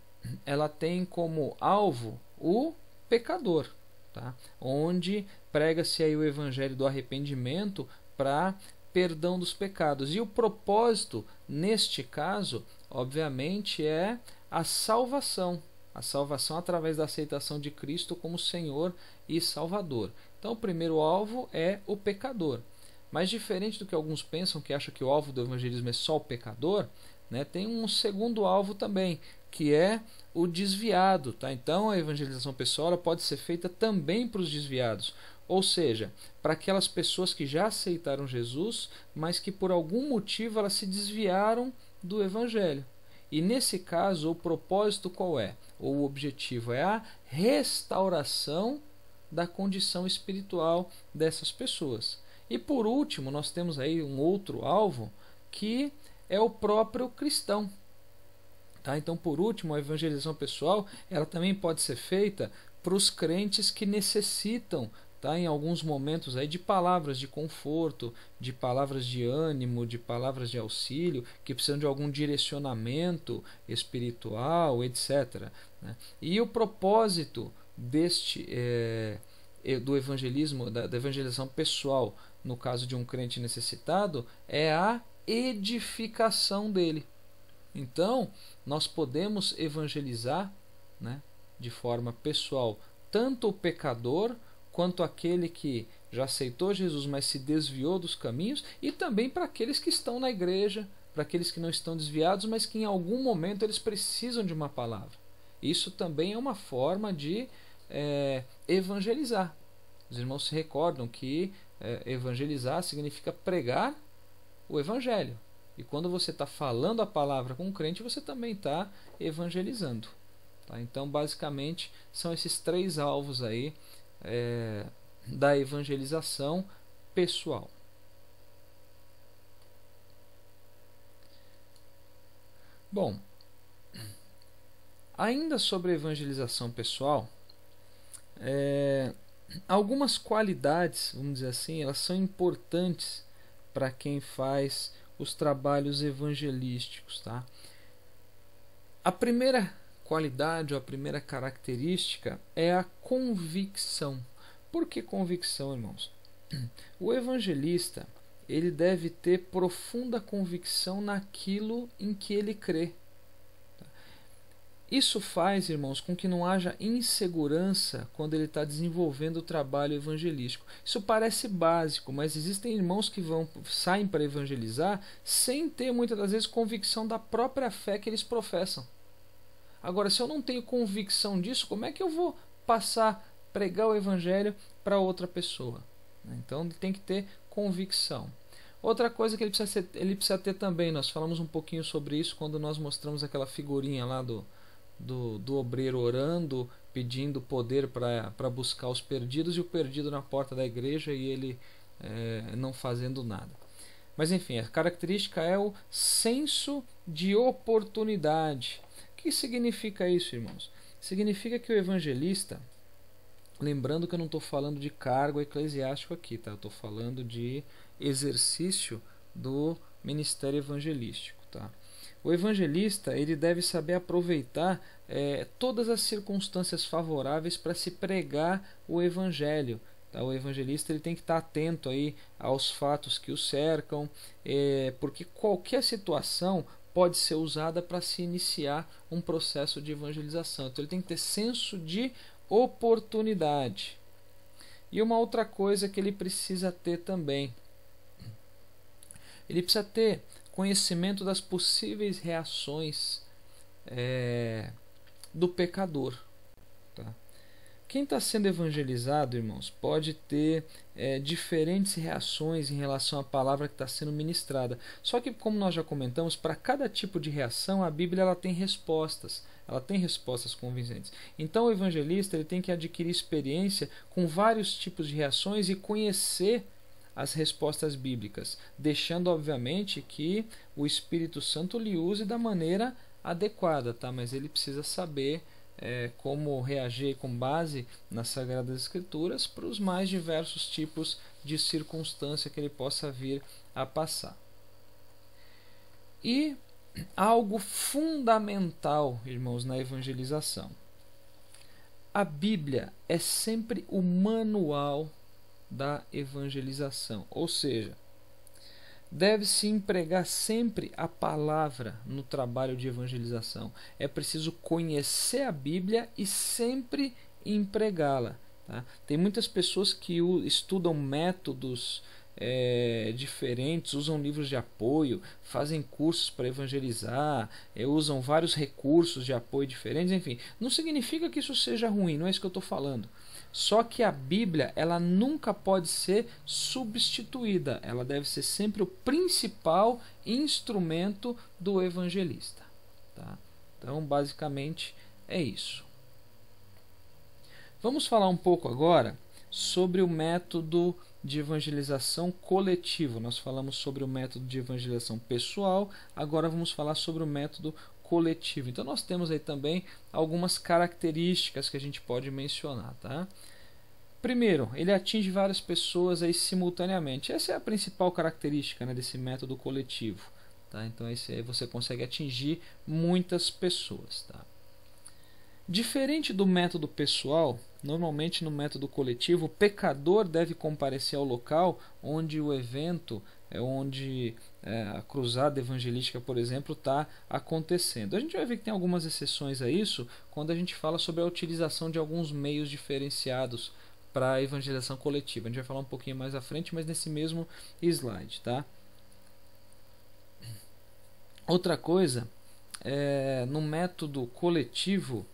ela tem como alvo o pecador, tá? Onde prega-se aí o evangelho do arrependimento para perdão dos pecados. E o propósito, neste caso, obviamente, é a salvação através da aceitação de Cristo como Senhor e Salvador. Então, o primeiro alvo é o pecador. Mas diferente do que alguns pensam, que acham que o alvo do evangelismo é só o pecador, né, tem um segundo alvo também, que é o desviado. Tá? Então, a evangelização pessoal pode ser feita também para os desviados. Ou seja, para aquelas pessoas que já aceitaram Jesus, mas que por algum motivo elas se desviaram do evangelho. E nesse caso, o propósito qual é? Ou o objetivo é a restauração da condição espiritual dessas pessoas. E por último, nós temos aí um outro alvo, que é o próprio cristão. Tá? Então, por último, a evangelização pessoal ela também pode ser feita para os crentes que necessitam, tá, em alguns momentos aí, de palavras de conforto, de palavras de ânimo, de palavras de auxílio, que precisam de algum direcionamento espiritual, etc. Né? E o propósito do evangelismo, da evangelização pessoal, no caso de um crente necessitado, é a edificação dele. Então, nós podemos evangelizar, né, de forma pessoal, tanto o pecador quanto aquele que já aceitou Jesus, mas se desviou dos caminhos, e também para aqueles que estão na igreja, para aqueles que não estão desviados, mas que em algum momento eles precisam de uma palavra. Isso também é uma forma de evangelizar. Os irmãos se recordam que evangelizar significa pregar o evangelho. E quando você está falando a palavra com um crente, você também está evangelizando. Tá? Então, basicamente, são esses 3 alvos aí da evangelização pessoal. Bom, ainda sobre a evangelização pessoal, algumas qualidades, vamos dizer assim, elas são importantes para quem faz os trabalhos evangelísticos. Tá? A primeira qualidade ou a primeira característica é a convicção. Por que convicção, irmãos? O evangelista ele deve ter profunda convicção naquilo em que ele crê. Isso faz, irmãos, com que não haja insegurança quando ele está desenvolvendo o trabalho evangelístico. Isso parece básico, mas existem irmãos que saem para evangelizar sem ter muitas das vezes convicção da própria fé que eles professam. Agora, se eu não tenho convicção disso, como é que eu vou pregar o evangelho para outra pessoa? Então, ele tem que ter convicção. Outra coisa que ele precisa ter também, nós falamos um pouquinho sobre isso quando nós mostramos aquela figurinha lá do obreiro orando, pedindo poder para buscar os perdidos, e o perdido na porta da igreja e ele não fazendo nada. Mas enfim, a característica é o senso de oportunidade. O que significa isso, irmãos? Significa que o evangelista, lembrando que eu não estou falando de cargo eclesiástico aqui, tá? Eu estou falando de exercício do ministério evangelístico, tá? O evangelista ele deve saber aproveitar todas as circunstâncias favoráveis para se pregar o evangelho. Tá? O evangelista ele tem que estar atento aí aos fatos que o cercam, porque qualquer situação pode ser usada para se iniciar um processo de evangelização. Então ele tem que ter senso de oportunidade. E uma outra coisa que ele precisa ter também, ele precisa ter conhecimento das possíveis reações do pecador. Tá? Quem está sendo evangelizado, irmãos, pode ter diferentes reações em relação à palavra que está sendo ministrada. Só que, como nós já comentamos, para cada tipo de reação, a Bíblia ela tem respostas. Ela tem respostas convincentes. Então, o evangelista ele tem que adquirir experiência com vários tipos de reações e conhecer as respostas bíblicas, deixando, obviamente, que o Espírito Santo lhe use da maneira adequada, tá? Mas ele precisa saber como reagir com base nas Sagradas Escrituras para os mais diversos tipos de circunstância que ele possa vir a passar. E algo fundamental, irmãos, na evangelização. A Bíblia é sempre o manual da evangelização, ou seja, deve-se empregar sempre a palavra no trabalho de evangelização. É preciso conhecer a Bíblia e sempre empregá-la. Tá? Tem muitas pessoas que estudam métodos diferentes, usam livros de apoio, fazem cursos para evangelizar, usam vários recursos de apoio diferentes, enfim. Não significa que isso seja ruim, não é isso que eu estou falando. Só que a Bíblia ela nunca pode ser substituída, ela deve ser sempre o principal instrumento do evangelista. Tá? Então, basicamente, é isso. Vamos falar um pouco agora sobre o método de evangelização coletivo. Nós falamos sobre o método de evangelização pessoal, agora vamos falar sobre o método coletivo. Então nós temos aí também algumas características que a gente pode mencionar, tá? Primeiro, ele atinge várias pessoas aí simultaneamente. Essa é a principal característica, né, desse método coletivo, tá? Então esse aí você consegue atingir muitas pessoas, tá? Diferente do método pessoal, normalmente no método coletivo, o pecador deve comparecer ao local onde o evento, onde a cruzada evangelística, por exemplo, está acontecendo. A gente vai ver que tem algumas exceções a isso quando a gente fala sobre a utilização de alguns meios diferenciados para a evangelização coletiva. A gente vai falar um pouquinho mais à frente, mas nesse mesmo slide, tá? Outra coisa, no método coletivo,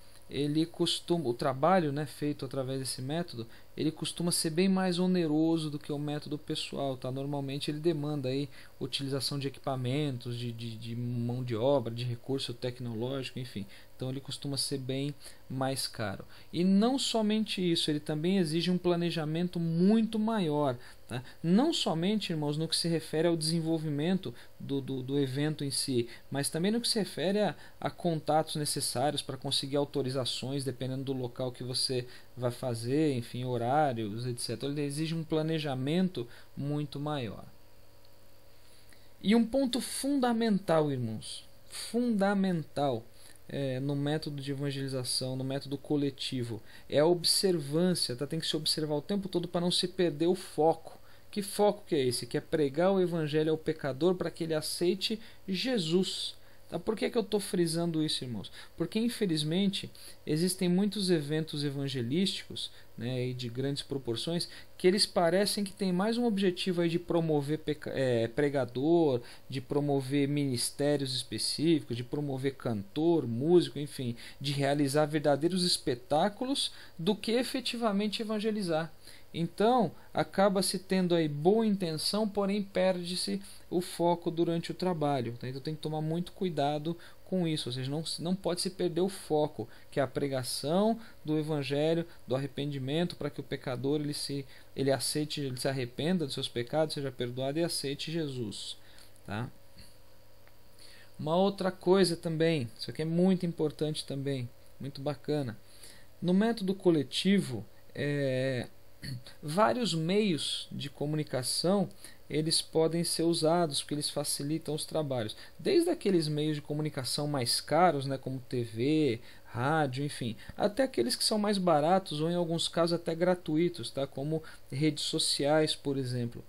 o trabalho, né, feito através desse método, ele costuma ser bem mais oneroso do que o método pessoal, tá? Normalmente ele demanda aí utilização de equipamentos, de mão de obra, de recurso tecnológico, enfim. Então ele costuma ser bem mais caro. E não somente isso, ele também exige um planejamento muito maior, tá? Não somente, irmãos, no que se refere ao desenvolvimento do evento em si, mas também no que se refere a contatos necessários para conseguir autorizações, dependendo do local que você vai fazer, enfim, horários, etc. Ele exige um planejamento muito maior. E um ponto fundamental, irmãos, fundamental no método de evangelização, no método coletivo, é a observância, tá? Tem que se observar o tempo todo para não se perder o foco. Que foco que é esse? Que é pregar o evangelho ao pecador para que ele aceite Jesus. Tá? Por que eu estou frisando isso, irmãos? Porque, infelizmente, existem muitos eventos evangelísticos, né, e de grandes proporções, que eles parecem que têm mais um objetivo aí de promover pregador, de promover ministérios específicos, de promover cantor, músico, enfim, de realizar verdadeiros espetáculos do que efetivamente evangelizar. Então, acaba-se tendo aí boa intenção, porém perde-se o foco durante o trabalho. Tá? Então tem que tomar muito cuidado com isso, ou seja, não pode se perder o foco, que é a pregação do evangelho, do arrependimento, para que o pecador ele se arrependa dos seus pecados, seja perdoado e aceite Jesus. Tá? Uma outra coisa também, isso aqui é muito importante também, muito bacana. No método coletivo, vários meios de comunicação eles podem ser usados porque eles facilitam os trabalhos. Desde aqueles meios de comunicação mais caros, né, como TV, rádio, enfim, até aqueles que são mais baratos ou em alguns casos até gratuitos, tá, como redes sociais, por exemplo.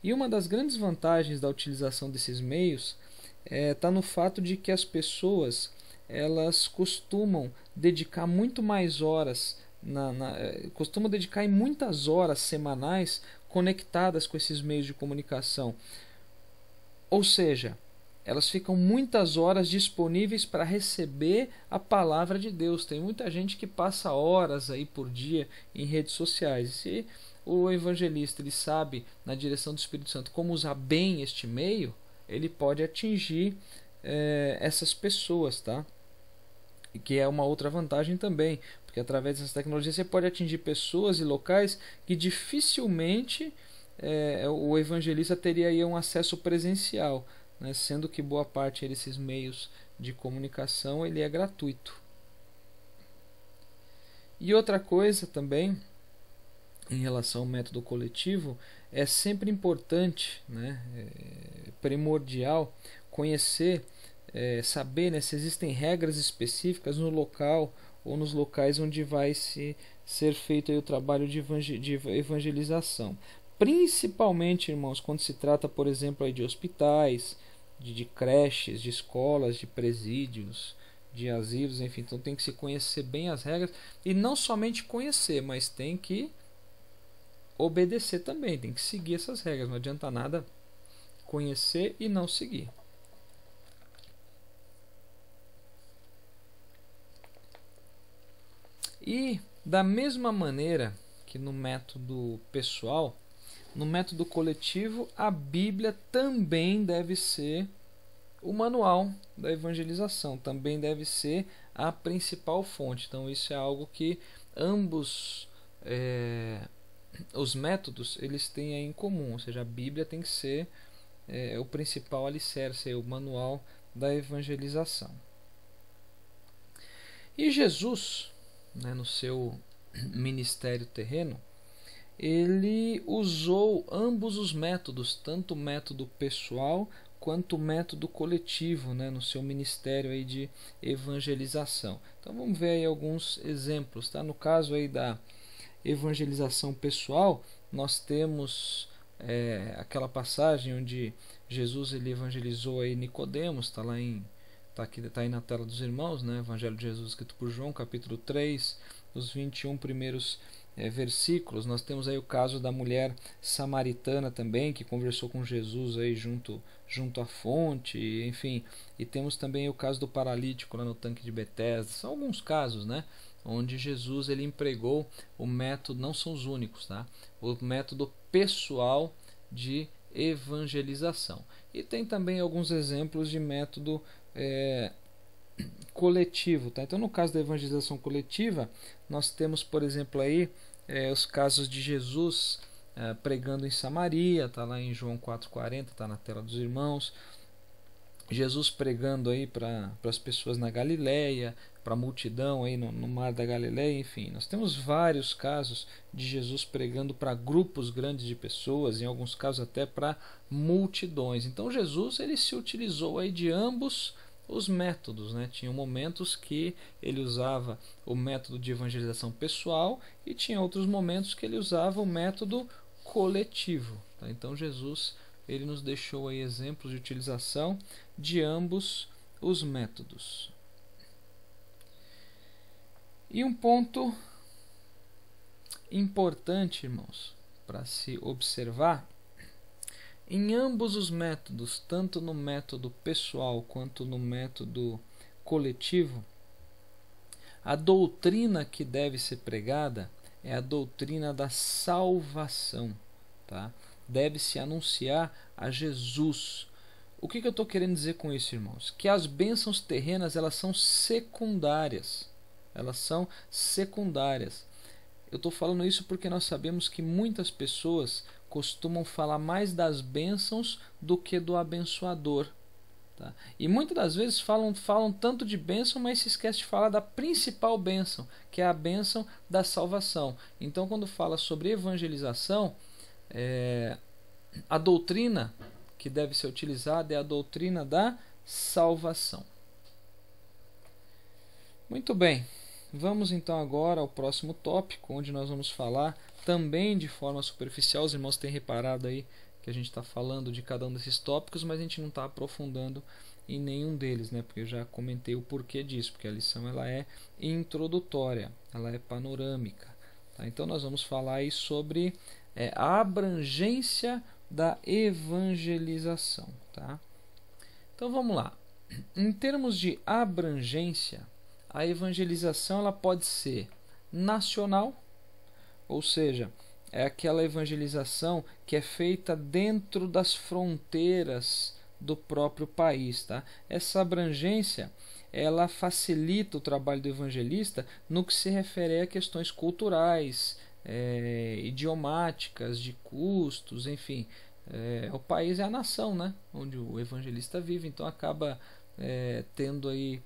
E uma das grandes vantagens da utilização desses meios está no fato de que as pessoas elas costumam dedicar muito mais horas, costumam dedicar em muitas horas semanais conectadas com esses meios de comunicação. Ou seja, elas ficam muitas horas disponíveis para receber a palavra de Deus. Tem muita gente que passa horas aí por dia em redes sociais. E se o evangelista ele sabe, na direção do Espírito Santo, como usar bem este meio, ele pode atingir essas pessoas, tá? E que é uma outra vantagem também, porque através dessas tecnologias você pode atingir pessoas e locais que dificilmente o evangelista teria aí um acesso presencial, né? Sendo que boa parte desses meios de comunicação ele é gratuito. E outra coisa também, em relação ao método coletivo, é sempre importante, né, primordial, conhecer, saber, né, se existem regras específicas no local ou nos locais onde vai ser feito aí o trabalho de evangelização. Principalmente, irmãos, quando se trata, por exemplo, aí de hospitais, de creches, de escolas, de presídios, de asilos, enfim. Então tem que se conhecer bem as regras e não somente conhecer, mas tem que obedecer também, tem que seguir essas regras. Não adianta nada conhecer e não seguir. E da mesma maneira que no método pessoal, no método coletivo, a Bíblia também deve ser o manual da evangelização, também deve ser a principal fonte. Então isso é algo que ambos os métodos eles têm em comum, ou seja, a Bíblia tem que ser o principal alicerce, o manual da evangelização. E Jesus, né, no seu ministério terreno, ele usou ambos os métodos, tanto o método pessoal quanto o método coletivo, né, no seu ministério aí de evangelização. Então vamos ver aí alguns exemplos, tá? No caso aí da evangelização pessoal, nós temos aquela passagem onde Jesus ele evangelizou aí Nicodemos, está lá tá aí na tela dos irmãos, né? Evangelho de Jesus escrito por João, capítulo 3, os 21 primeiros versículos. Nós temos aí o caso da mulher samaritana também, que conversou com Jesus aí junto à fonte, enfim. E temos também o caso do paralítico lá no tanque de Betesda. São alguns casos, né, onde Jesus ele empregou o método, não são os únicos, tá? O método pessoal de evangelização. E tem também alguns exemplos de método coletivo, tá? Então no caso da evangelização coletiva, nós temos, por exemplo, aí os casos de Jesus pregando em Samaria, tá lá em João 4,40, tá na tela dos irmãos. Jesus pregando aí para as pessoas na Galileia, para a multidão aí no mar da Galileia, enfim. Nós temos vários casos de Jesus pregando para grupos grandes de pessoas, em alguns casos até para multidões. Então Jesus ele se utilizou aí de ambos os métodos, né? Tinha momentos que ele usava o método de evangelização pessoal e tinha outros momentos que ele usava o método coletivo, tá? Então Jesus ele nos deixou aí exemplos de utilização de ambos os métodos. E um ponto importante, irmãos, para se observar, em ambos os métodos, tanto no método pessoal quanto no método coletivo, a doutrina que deve ser pregada é a doutrina da salvação, tá? Deve-se anunciar a Jesus. O que eu estou querendo dizer com isso, irmãos? Que as bênçãos terrenas elas são secundárias. Elas são secundárias. Eu estou falando isso porque nós sabemos que muitas pessoas costumam falar mais das bênçãos do que do abençoador. Tá? E muitas das vezes falam tanto de bênção, mas se esquece de falar da principal bênção, que é a bênção da salvação. Então, quando fala sobre evangelização, a doutrina que deve ser utilizada é a doutrina da salvação. Muito bem, vamos então agora ao próximo tópico, onde nós vamos falar também de forma superficial. Os irmãos têm reparado aí que a gente está falando de cada um desses tópicos, mas a gente não está aprofundando em nenhum deles, né? Porque eu já comentei o porquê disso, porque a lição ela é introdutória, ela é panorâmica. Tá? Então nós vamos falar aí sobre a abrangência da evangelização. Tá? Então vamos lá. Em termos de abrangência, a evangelização ela pode ser nacional, ou seja, é aquela evangelização que é feita dentro das fronteiras do próprio país. Tá? Essa abrangência ela facilita o trabalho do evangelista no que se refere a questões culturais, idiomáticas, de custos, enfim. O país é a nação, né, onde o evangelista vive, então acaba tendo aí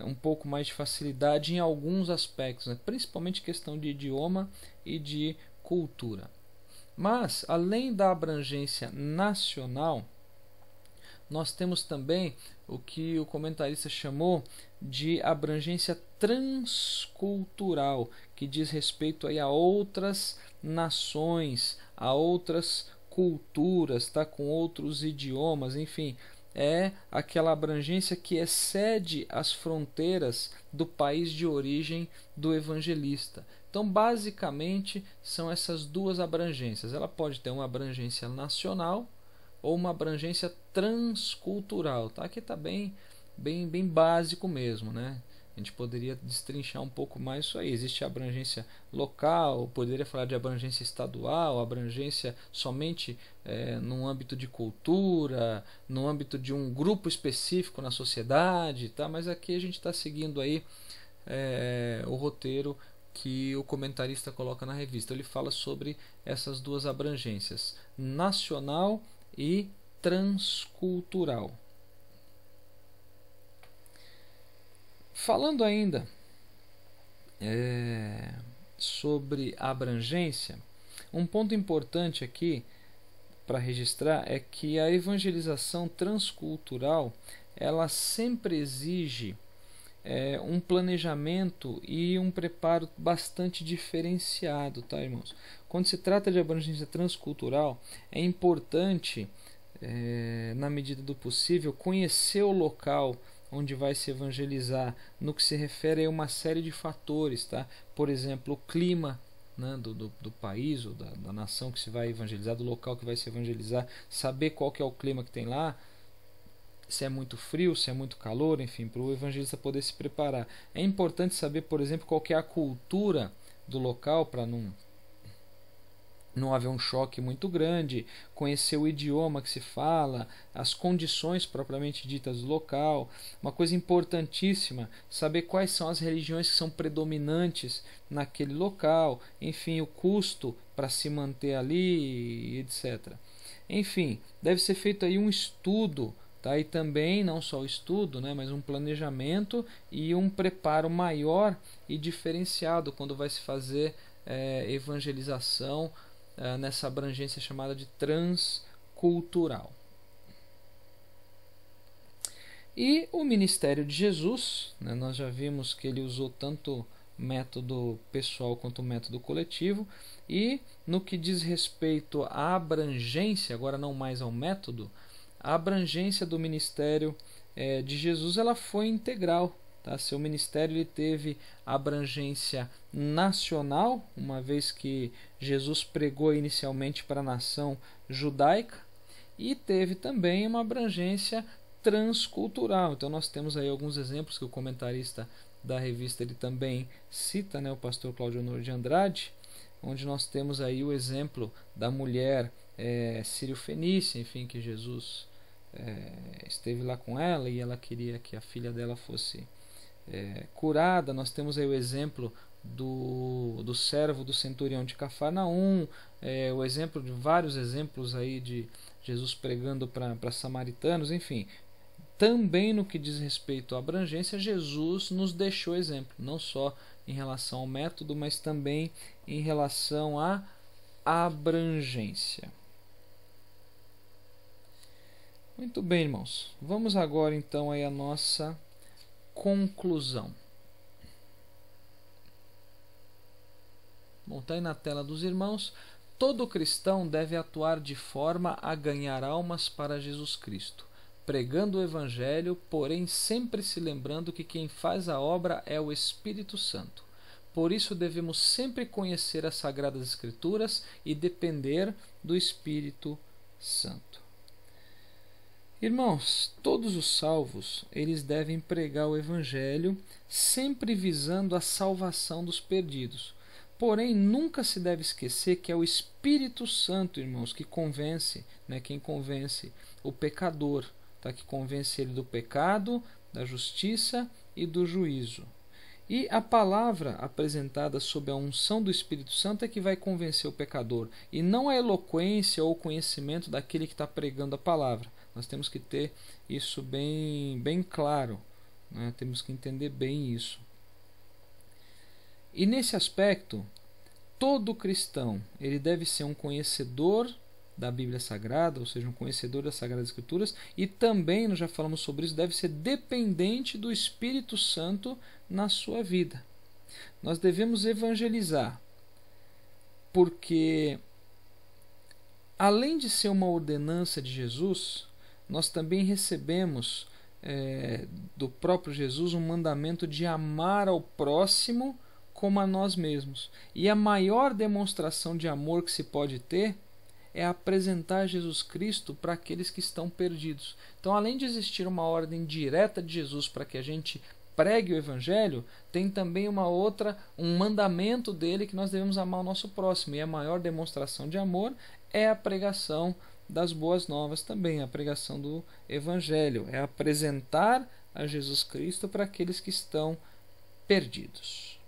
um pouco mais de facilidade em alguns aspectos, né, principalmente questão de idioma e de cultura. Mas, além da abrangência nacional, nós temos também o que o comentarista chamou de abrangência transcultural, que diz respeito aí a outras nações, a outras culturas, tá? Com outros idiomas, enfim. É aquela abrangência que excede as fronteiras do país de origem do evangelista. Então, basicamente, são essas duas abrangências. Ela pode ter uma abrangência nacional ou uma abrangência transcultural. Tá? Aqui está bem básico mesmo, né? A gente poderia destrinchar um pouco mais isso aí. Existe a abrangência local, poderia falar de abrangência estadual, abrangência somente no âmbito de cultura, no âmbito de um grupo específico na sociedade, tá? Mas aqui a gente está seguindo aí o roteiro que o comentarista coloca na revista. Ele fala sobre essas duas abrangências, nacional e transcultural. Falando ainda sobre a abrangência, um ponto importante aqui para registrar é que a evangelização transcultural ela sempre exige um planejamento e um preparo bastante diferenciado, tá, irmãos? Quando se trata de abrangência transcultural, é importante, na medida do possível, conhecer o local onde vai se evangelizar, no que se refere a uma série de fatores, tá? Por exemplo, o clima, né, do país ou da nação que se vai evangelizar, do local que vai se evangelizar, saber qual que é o clima que tem lá, se é muito frio, se é muito calor, enfim, para o evangelista poder se preparar. É importante saber, por exemplo, qual que é a cultura do local para não haver um choque muito grande, conhecer o idioma que se fala, as condições propriamente ditas do local. Uma coisa importantíssima, saber quais são as religiões que são predominantes naquele local, enfim, o custo para se manter ali, etc. Enfim, deve ser feito aí um estudo, tá? E também, não só o estudo, né, mas um planejamento e um preparo maior e diferenciado quando vai se fazer evangelização nessa abrangência chamada de transcultural. E o ministério de Jesus, né, nós já vimos que ele usou tanto método pessoal quanto método coletivo, e no que diz respeito à abrangência, agora não mais ao método, a abrangência do ministério de Jesus ela foi integral. Tá? Seu ministério ele teve abrangência nacional, uma vez que Jesus pregou inicialmente para a nação judaica, e teve também uma abrangência transcultural. Então nós temos aí alguns exemplos que o comentarista da revista ele também cita, né, o pastor Cláudio Honor de Andrade, onde nós temos aí o exemplo da mulher sírio-fenícia, enfim, que Jesus esteve lá com ela e ela queria que a filha dela fosse curada. Nós temos aí o exemplo do servo do centurião de Cafarnaum, o exemplo de vários exemplos aí de Jesus pregando para samaritanos, enfim. Também no que diz respeito à abrangência, Jesus nos deixou exemplo, não só em relação ao método, mas também em relação à abrangência. Muito bem, irmãos. Vamos agora então aí a nossa conclusão. Bom, está aí na tela dos irmãos. Todo cristão deve atuar de forma a ganhar almas para Jesus Cristo, pregando o Evangelho, porém sempre se lembrando que quem faz a obra é o Espírito Santo. Por isso devemos sempre conhecer as Sagradas Escrituras e depender do Espírito Santo. Irmãos, todos os salvos, eles devem pregar o Evangelho, sempre visando a salvação dos perdidos. Porém, nunca se deve esquecer que é o Espírito Santo, irmãos, que convence, quem convence o pecador, que convence ele do pecado, da justiça e do juízo. E a palavra apresentada sob a unção do Espírito Santo é que vai convencer o pecador, e não a eloquência ou o conhecimento daquele que está pregando a palavra. Nós temos que ter isso bem claro, temos que entender bem isso. E nesse aspecto, todo cristão ele deve ser um conhecedor da Bíblia Sagrada, ou seja, um conhecedor das Sagradas Escrituras, e também, nós já falamos sobre isso, deve ser dependente do Espírito Santo na sua vida. Nós devemos evangelizar, porque além de ser uma ordenança de Jesus, nós também recebemos do próprio Jesus um mandamento de amar ao próximo como a nós mesmos. E a maior demonstração de amor que se pode ter é apresentar Jesus Cristo para aqueles que estão perdidos. Então, além de existir uma ordem direta de Jesus para que a gente pregue o Evangelho, tem também um mandamento dele que nós devemos amar o nosso próximo. E a maior demonstração de amor é a pregação das boas novas também, a pregação do Evangelho. É apresentar a Jesus Cristo para aqueles que estão perdidos.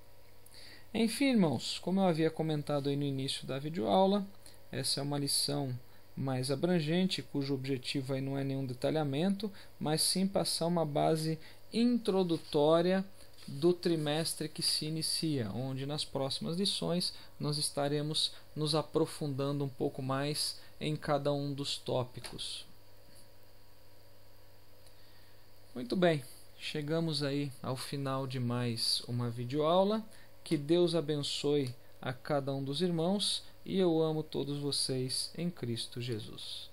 Enfim, irmãos, como eu havia comentado aí no início da videoaula, essa é uma lição mais abrangente, cujo objetivo aí não é nenhum detalhamento, mas sim passar uma base introdutória do trimestre que se inicia, onde nas próximas lições nós estaremos nos aprofundando um pouco mais em cada um dos tópicos. Muito bem, chegamos aí ao final de mais uma videoaula. Que Deus abençoe a cada um dos irmãos e eu amo todos vocês em Cristo Jesus.